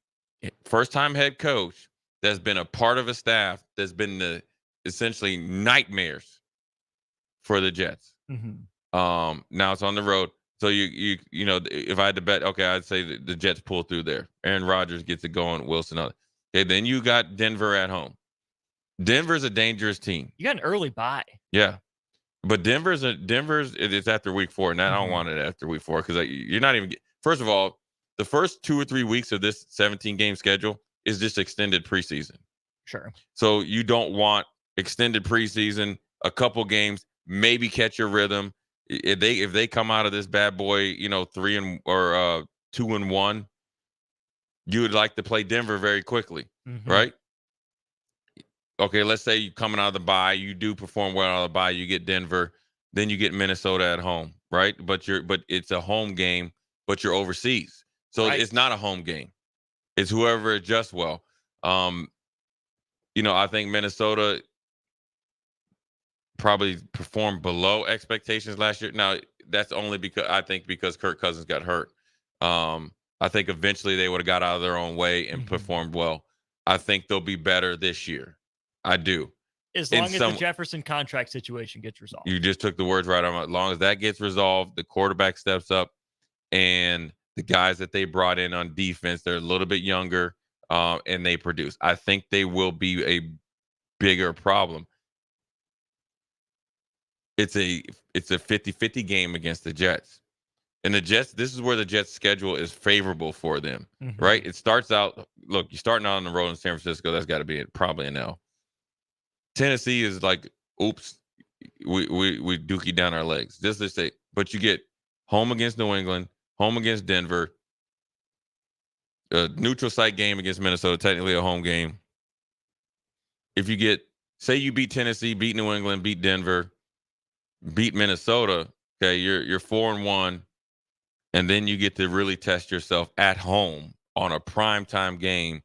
first-time head coach that's been a part of a staff that's been essentially nightmares for the Jets. Now it's on the road. So you if I had to bet, okay, I'd say the Jets pull through there. Aaron Rodgers gets it going. Wilson. Okay, then you got Denver at home. Denver's a dangerous team. You got an early bye. Yeah, but Denver's it's after week 4, and I don't want it after week 4 because you're not even. First of all, the first 2 or 3 weeks of this 17-game schedule is just extended preseason. Sure. So you don't want extended preseason, a couple games, maybe catch your rhythm. If they come out of this bad boy, 2-1, you would like to play Denver very quickly, right? Okay, let's say you're coming out of the bye, you do perform well out of the bye, you get Denver, then you get Minnesota at home, right? But it's a home game, but you're overseas, so it's not a home game. It's whoever adjusts well. I think Minnesota probably performed below expectations last year. Now, that's only because Kirk Cousins got hurt. I think eventually they would have got out of their own way and performed well. I think they'll be better this year. I do. As long as the Jefferson contract situation gets resolved. You just took the words right on. As long as that gets resolved, the quarterback steps up, and the guys that they brought in on defense, they're a little bit younger, and they produce. I think they will be a bigger problem. it's a 50-50 game against the Jets. And the Jets, this is where the Jets' schedule is favorable for them, right? It starts out, look, you're starting out on the road in San Francisco. That's got to be probably an L. Tennessee is like, oops, we dookie down our legs. Just to say, but you get home against New England, home against Denver, a neutral site game against Minnesota, technically a home game. If you get, say you beat Tennessee, beat New England, beat Denver, beat Minnesota, okay, you're 4-1. And then you get to really test yourself at home on a primetime game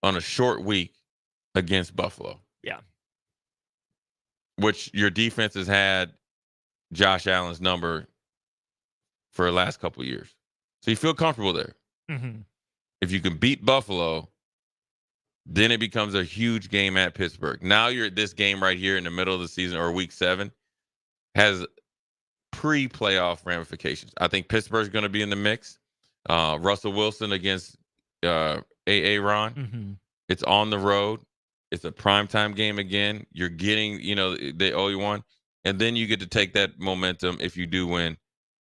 on a short week against Buffalo. Yeah. Which your defense has had Josh Allen's number for the last couple of years. So you feel comfortable there. If you can beat Buffalo, then it becomes a huge game at Pittsburgh. Now you're at this game right here in the middle of the season or week 7 has pre-playoff ramifications. I think Pittsburgh's going to be in the mix. Russell Wilson against Ron. It's on the road. It's a primetime game again. You're getting, they owe you one. And then you get to take that momentum if you do win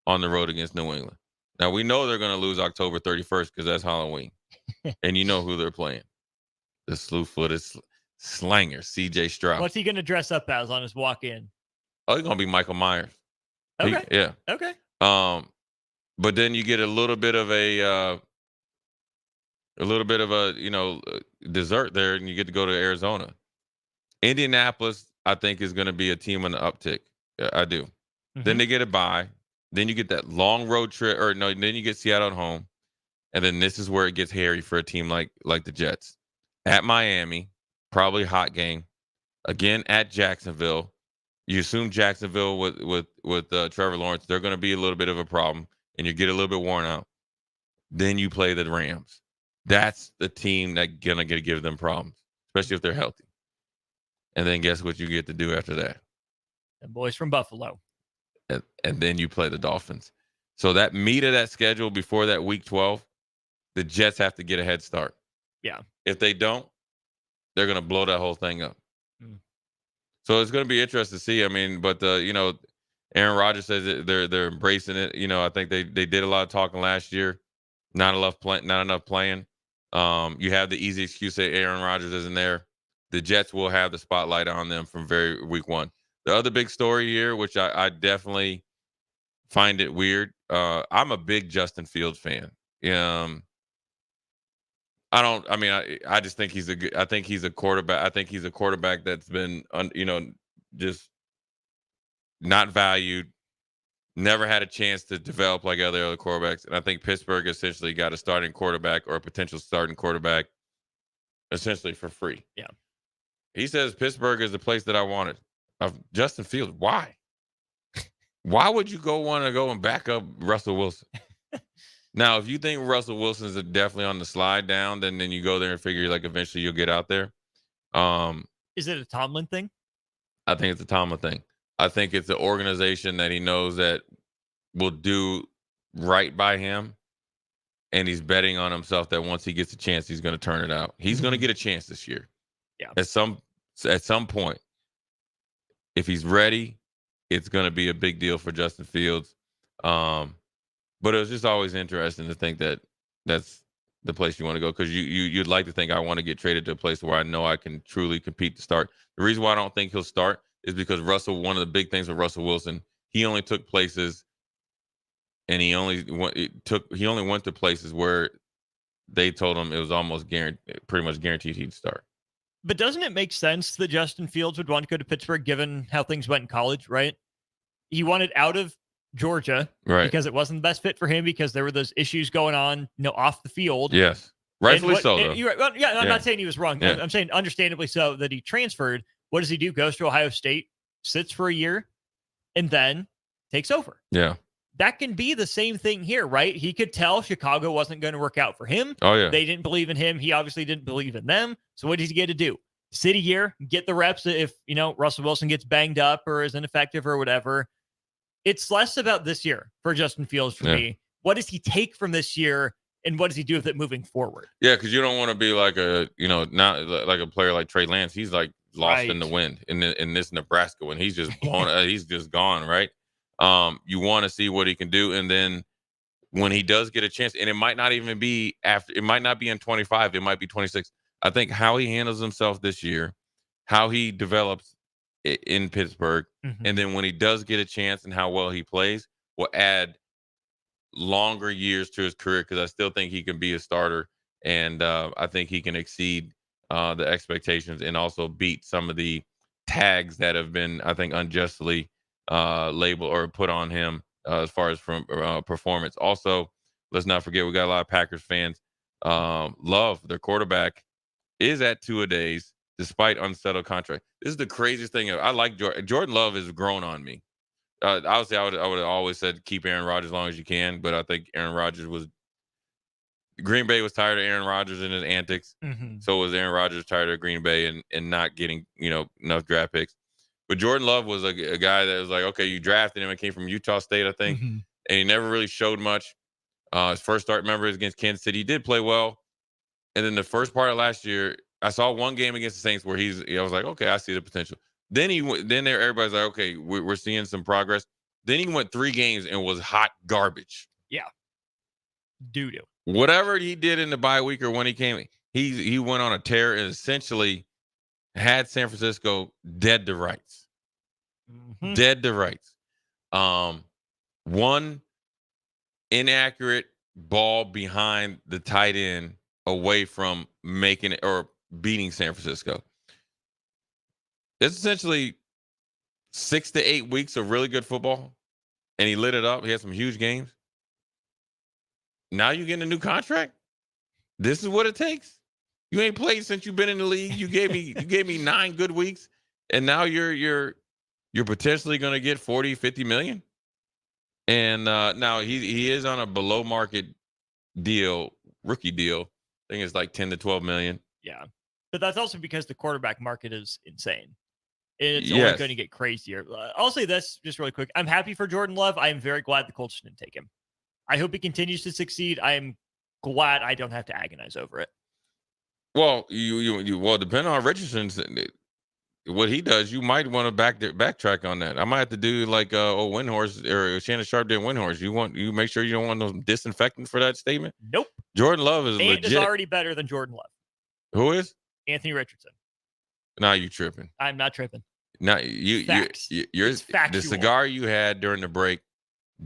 on the road against New England. Now, we know they're going to lose October 31st because that's Halloween. And you know who they're playing. The slew-footed slanger, C.J. Stroud. What's he going to dress up as on his walk-in? Oh, he's going to be Michael Myers. Okay. Yeah. Okay. But then you get a little bit of a dessert there, and you get to go to Arizona. Indianapolis, I think, is going to be a team on the uptick. I do. Then they get a bye. Then you get that long road trip, then you get Seattle at home, and then this is where it gets hairy for a team like the Jets. At Miami, probably hot game. Again at Jacksonville. You assume Jacksonville with Trevor Lawrence, they're going to be a little bit of a problem, and you get a little bit worn out. Then you play the Rams. That's the team that's going to give them problems, especially if they're healthy. And then guess what you get to do after that? The boys from Buffalo. And then you play the Dolphins. So that meat of that schedule before that week 12, the Jets have to get a head start. Yeah. If they don't, they're going to blow that whole thing up. So it's going to be interesting to see. I mean, but Aaron Rodgers says that they're embracing it. I think they did a lot of talking last year. Not enough playing. You have the easy excuse that Aaron Rodgers isn't there. The Jets will have the spotlight on them from very week 1. The other big story here, which I definitely find it weird. I'm a big Justin Fields fan. I just think I think he's a quarterback. I think he's a quarterback that's been, just not valued, never had a chance to develop like other quarterbacks. And I think Pittsburgh essentially got a starting quarterback or a potential starting quarterback essentially for free. Yeah. He says Pittsburgh is the place that I wanted. Justin Fields, why? Why would you want to go and back up Russell Wilson? Now, if you think Russell Wilson's definitely on the slide down, then you go there and figure like eventually you'll get out there. Is it a Tomlin thing? I think it's a Tomlin thing. I think it's an organization that he knows that will do right by him, and he's betting on himself that once he gets a chance, he's going to turn it out. He's going to get a chance this year. Yeah. At some point, if he's ready, it's going to be a big deal for Justin Fields. But it was just always interesting to think that that's the place you want to go, because you'd like to think I want to get traded to a place where I know I can truly compete to start. The reason why I don't think he'll start is because one of the big things with Russell Wilson, he only took places, and he only went to places where they told him it was almost pretty much guaranteed he'd start. But doesn't it make sense that Justin Fields would want to go to Pittsburgh given how things went in college, right? He wanted out of Georgia, right? Because it wasn't the best fit for him because there were those issues going on, off the field. Yes, rightfully so. You're right. Well, I'm not saying he was wrong. Yeah. I'm saying understandably so that he transferred. What does he do? Goes to Ohio State, sits for a year, and then takes over. Yeah. That can be the same thing here, right? He could tell Chicago wasn't going to work out for him. Oh, yeah. They didn't believe in him. He obviously didn't believe in them. So what does he get to do? Sit a year, get the reps if, Russell Wilson gets banged up or is ineffective or whatever. It's less about this year for Justin Fields for me. What does he take from this year, and what does he do with it moving forward? Yeah, because you don't want to be like not like a player like Trey Lance. He's like lost in the wind in this Nebraska when he's just blown. He's just gone, right? You want to see what he can do, and then when he does get a chance, and it might not even be after. It might not be in 25. It might be 26. I think how he handles himself this year, how he develops in Pittsburgh, and then when he does get a chance and how well he plays will add longer years to his career, because I still think he can be a starter, and I think he can exceed the expectations and also beat some of the tags that have been, I think, unjustly labeled or put on him as far as from performance. Also, let's not forget, we got a lot of Packers fans. Love, their quarterback, is at 2-a-days despite unsettled contract. This is the craziest thing. I like Jordan Love has grown on me. Obviously, I would have always said keep Aaron Rodgers as long as you can, but I think Aaron Rodgers was Green Bay was tired of Aaron Rodgers and his antics. So was Aaron Rodgers tired of Green Bay and not getting enough draft picks. But Jordan Love was a guy that was like, okay, you drafted him. It came from Utah State, I think, and he never really showed much. His first start, remember, is against Kansas City. He did play well, and then the first part of last year, I saw one game against the Saints where I was like, okay, I see the potential. Then everybody's like, okay, we're seeing some progress. Then he went 3 games and was hot garbage. Yeah. Doo-doo. Whatever he did in the bye week or when he came, he went on a tear and essentially had San Francisco dead to rights. Dead to rights. One inaccurate ball behind the tight end away from making it or beating San Francisco. It's essentially 6 to 8 weeks of really good football, and he lit it up. He had some huge games. Now you getting a new contract? This is what it takes. You ain't played since you've been in the league. You gave me 9 good weeks, and now you're potentially going to get 40, 50 million. And now he is on a below market deal, rookie deal. I think it's like 10 to 12 million. Yeah. But that's also because the quarterback market is insane. It's only going to get crazier. I'll say this just really quick. I'm happy for Jordan Love. I am very glad the Colts didn't take him. I hope he continues to succeed. I am glad I don't have to agonize over it. Well, you depending on Richardson's what he does, you might want to backtrack on that. I might have to do like Windhorse or Shannon Sharp did Windhorse. You make sure you don't want no disinfectant for that statement. Nope. Jordan Love is Ant legit. is already better than Jordan Love. Who is? Anthony Richardson. Now you tripping. I'm not tripping. Now you're the cigar you had during the break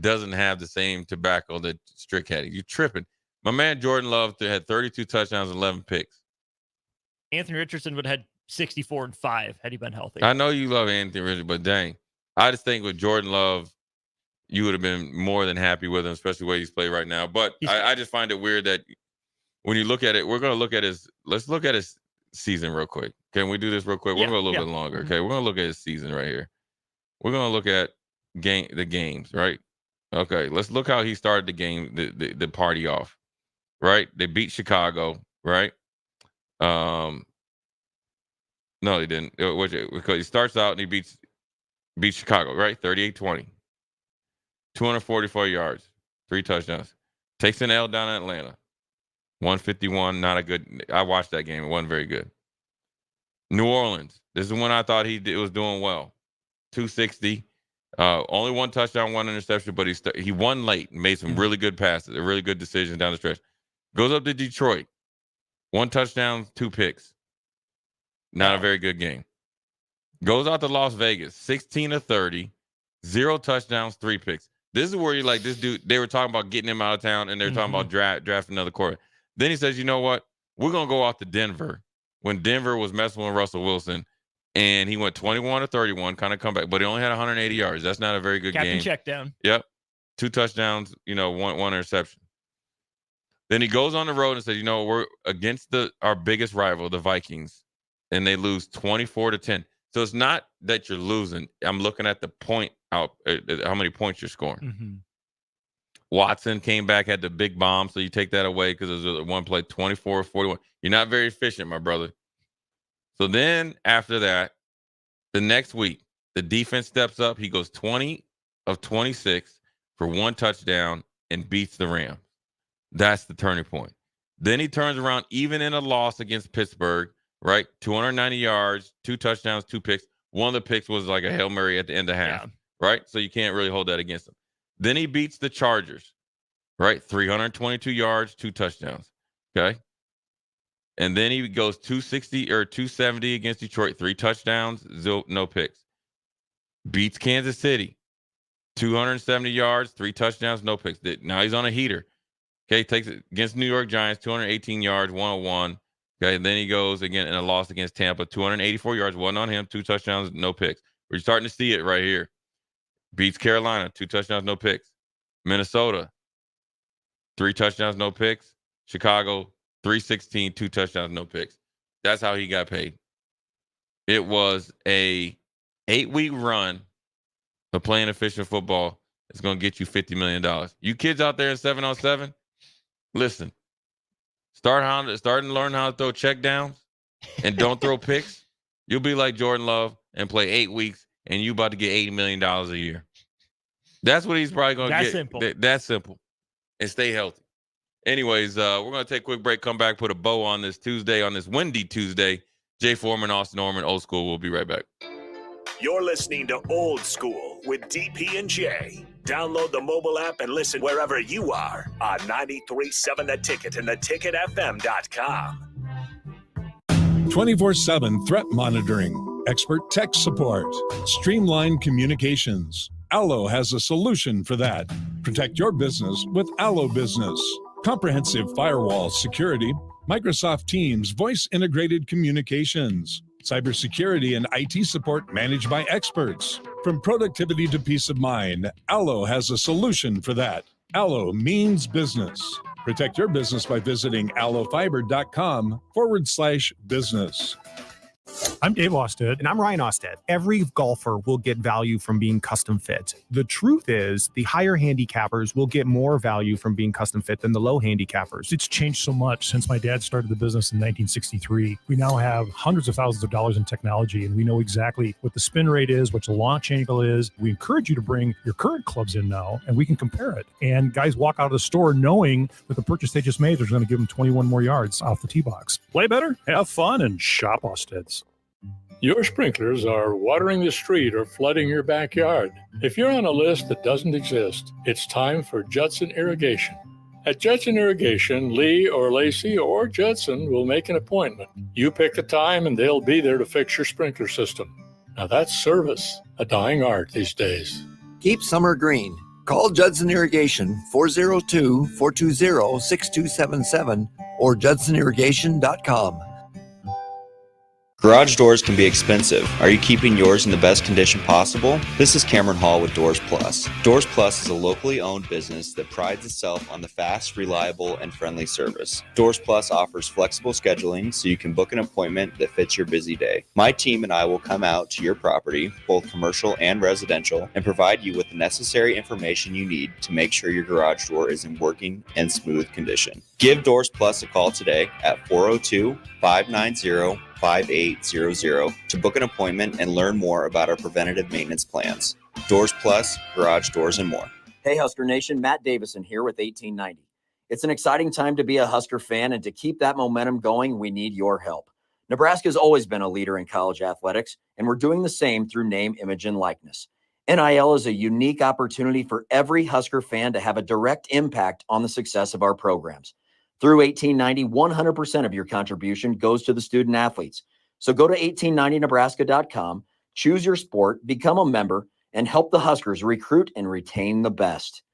doesn't have the same tobacco that Strick had. You tripping. My man Jordan Love had 32 touchdowns, 11 picks. Anthony Richardson would have had 64 and 5 had he been healthy. I know you love Anthony Richardson, but dang, I just think with Jordan Love, you would have been more than happy with him, especially the way he's played right now. But I just find it weird that when you look at it, let's look at his season real quick. Can we do this real quick? We're going to go a little bit longer. Okay. We're going to look at his season right here. We're going to look at the games, right? Okay. Let's look how he started the game, the party off, right? They beat Chicago, right? No, he didn't. Because he starts out and he beats Chicago, right? 38-20. 244 yards, 3 touchdowns. Takes an L down in Atlanta. 151, not a good. I watched that game. It wasn't very good. New Orleans. This is when I thought he was doing well. 260. Only 1 touchdown, 1 interception, but he won late and made some really good passes, a really good decision down the stretch. Goes up to Detroit. 1 touchdown, 2 picks. Not a very good game. Goes out to Las Vegas. 16 of 30. 0 touchdowns, 3 picks. This is where you're like, this dude, they were talking about getting him out of town, and they're talking about drafting another quarterback. Then he says, you know what? We're going to go out to Denver when Denver was messing with Russell Wilson, and he went 21 of 31, kind of comeback, but he only had 180 yards. That's not a very good game. Captain check down. Yep. 2 touchdowns, 1 interception. Then he goes on the road and says, we're against our biggest rival, the Vikings, and they lose 24-10. So it's not that you're losing. I'm looking at the point out, how many points you're scoring. Watson came back, had the big bomb, so you take that away because it was one play, 24-41. You're not very efficient, my brother. So then after that, the next week, the defense steps up. He goes 20 of 26 for 1 touchdown and beats the Rams. That's the turning point. Then he turns around, even in a loss against Pittsburgh, right? 290 yards, 2 touchdowns, 2 picks. One of the picks was like a Hail Mary at the end of half, right? So you can't really hold that against him. Then he beats the Chargers, right? 322 yards, 2 touchdowns, okay? And then he goes 260 or 270 against Detroit, 3 touchdowns, no picks. Beats Kansas City, 270 yards, 3 touchdowns, no picks. Now he's on a heater. Okay, takes it against New York Giants, 218 yards, 101. Okay, and then he goes again in a loss against Tampa, 284 yards, 1 on him, 2 touchdowns, no picks. We're starting to see it right here. Beats Carolina, 2 touchdowns, no picks. Minnesota, 3 touchdowns, no picks. Chicago, 316, 2 touchdowns, no picks. That's how he got paid. It was a 8-week run of playing efficient football. It's going to get you $50 million. You kids out there in 7-on-7, listen. Start and learn how to throw check downs and don't throw picks. You'll be like Jordan Love and play 8 weeks, and you about to get $80 million a year. That's what he's probably going to get. That's simple. That's simple. And stay healthy. Anyways, we're going to take a quick break, come back, put a bow on this Tuesday, on this windy Tuesday. Jay Foreman, Austin Norman, Old School. We'll be right back. You're listening to Old School with DP and J. Download the mobile app and listen wherever you are on 93.7 The Ticket and theticketfm.com. 24/7 threat monitoring, expert tech support, streamlined communications. Allo has a solution for that. Protect your business with Allo Business. Comprehensive firewall security, Microsoft Teams voice integrated communications, cybersecurity and IT support managed by experts. From productivity to peace of mind, Allo has a solution for that. Allo means business. Protect your business by visiting allofiber.com/business. I'm Dave Osted. And I'm Ryan Osted. Every golfer will get value from being custom fit. The truth is, the higher handicappers will get more value from being custom fit than the low handicappers. It's changed so much since my dad started the business in 1963. We now have hundreds of thousands of dollars in technology, and we know exactly what the spin rate is, what the launch angle is. We encourage you to bring your current clubs in now, and we can compare it. And guys walk out of the store knowing that the purchase they just made is going to give them 21 more yards off the tee box. Play better, have fun, and shop Osted's. Your sprinklers are watering the street or flooding your backyard. If you're on a list that doesn't exist, it's time for Judson Irrigation. At Judson Irrigation, Lee or Lacey or Judson will make an appointment. You pick a time and they'll be there to fix your sprinkler system. Now that's service, a dying art these days. Keep summer green. Call Judson Irrigation 402-420-6277 or judsonirrigation.com. Garage doors can be expensive. Are you keeping yours in the best condition possible? This is Cameron Hall with Doors Plus. Doors Plus is a locally owned business that prides itself on the fast, reliable, and friendly service. Doors Plus offers flexible scheduling so you can book an appointment that fits your busy day. My team and I will come out to your property, both commercial and residential, and provide you with the necessary information you need to make sure your garage door is in working and smooth condition. Give Doors Plus a call today at 402-590-5800 to book an appointment and learn more about our preventative maintenance plans. Doors Plus, garage doors, and more. Hey, Husker Nation, Matt Davison here with 1890. It's an exciting time to be a Husker fan, and to keep that momentum going, we need your help. Nebraska's always been a leader in college athletics, and we're doing the same through name, image, and likeness. NIL is a unique opportunity for every Husker fan to have a direct impact on the success of our programs. Through 1890, 100% of your contribution goes to the student athletes. So go to 1890nebraska.com, choose your sport, become a member, and help the Huskers recruit and retain the best.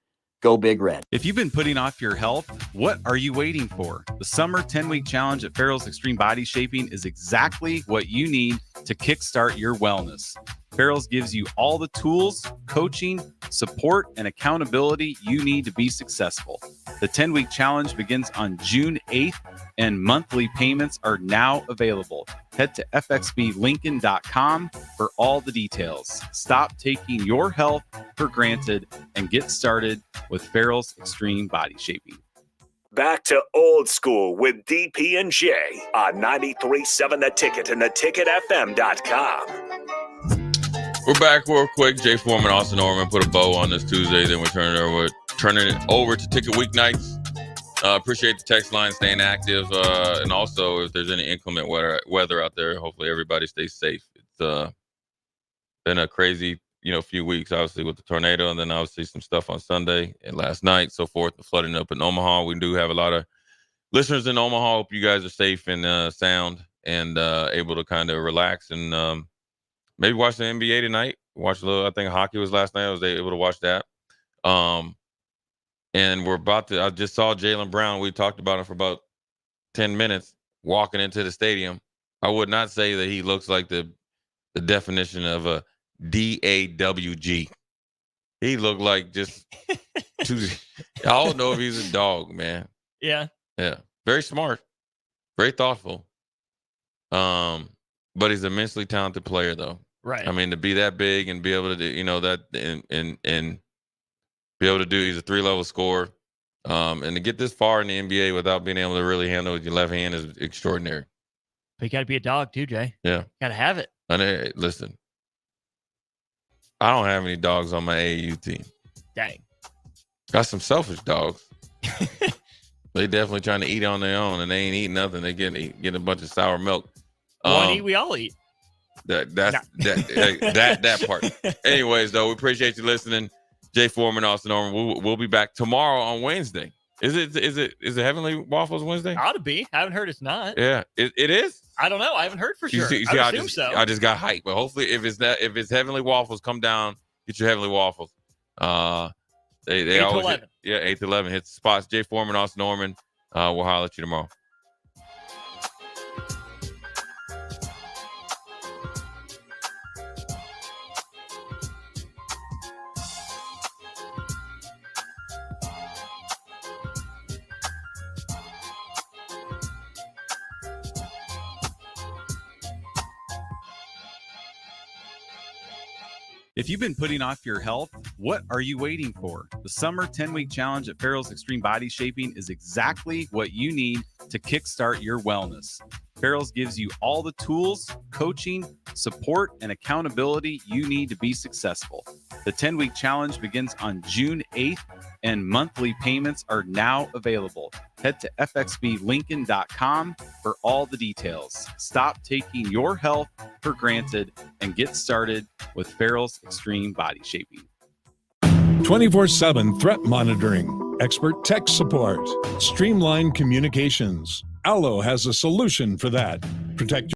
Go Big Red. If you've been putting off your health, what are you waiting for? The summer 10-week challenge at Farrell's Extreme Body Shaping is exactly what you need to kickstart your wellness. Farrell's gives you all the tools, coaching, support, and accountability you need to be successful. The 10-week challenge begins on June 8th, and monthly payments are now available. Head to fxblincoln.com for all the details. Stop taking your health for granted and get started with Farrell's Extreme Body Shaping. Back to Old School with DP and J on 93.7 The Ticket and theticketfm.com. We're back real quick. Jay Foreman, Austin Norman, put a bow on this Tuesday. Then we're turning it over to Ticket Weeknights. Appreciate the text line staying active. And also, if there's any inclement weather out there, hopefully everybody stays safe. It's been a crazy, few weeks, obviously, with the tornado, and then obviously some stuff on Sunday and last night, so forth, the flooding up in Omaha. We do have a lot of listeners in Omaha. Hope you guys are safe and sound and able to kind of relax and maybe watch the NBA tonight. Watch a little, I think hockey was last night. I was able to watch that. And I just saw Jaylen Brown. We talked about him for about 10 minutes walking into the stadium. I would not say that he looks like the definition of a DAWG. He looked like just I don't know if he's a dog, man. Yeah. Yeah. Very smart. Very thoughtful. But he's an immensely talented player, though. Right. I mean, to be that big and be able to do, that and be able to do, he's a 3-level scorer. And to get this far in the NBA without being able to really handle with your left hand is extraordinary. But you got to be a dog too, Jay. Yeah. Got to have it. And listen, I don't have any dogs on my AAU team. Dang. Got some selfish dogs. They definitely trying to eat on their own, and they ain't eating nothing. They get a bunch of sour milk. One eat, we all eat. That part. Anyways, though, we appreciate you listening. Jay Foreman, Austin Norman. We'll be back tomorrow on Wednesday. Is it Heavenly Waffles Wednesday? Ought to be. I haven't heard it's not. Yeah, it is. I don't know. I haven't heard for sure. I assume so. I just got hyped, but hopefully, if it's Heavenly Waffles, come down, get your Heavenly Waffles. They 8 to always 11. 8 to 11 hit the spots. Jay Foreman, Austin Norman. We'll holler at you tomorrow. If you've been putting off your health, what are you waiting for? The summer 10-week challenge at Farrell's Extreme Body Shaping is exactly what you need to kickstart your wellness. Farrell's gives you all the tools, coaching, support, and accountability you need to be successful. The 10-week challenge begins on June 8th, and monthly payments are now available. Head to fxblincoln.com for all the details. Stop taking your health for granted and get started with Farrell's Extreme Body Shaping. 24/7 threat monitoring, expert tech support, streamlined communications. Allo has a solution for that. Protect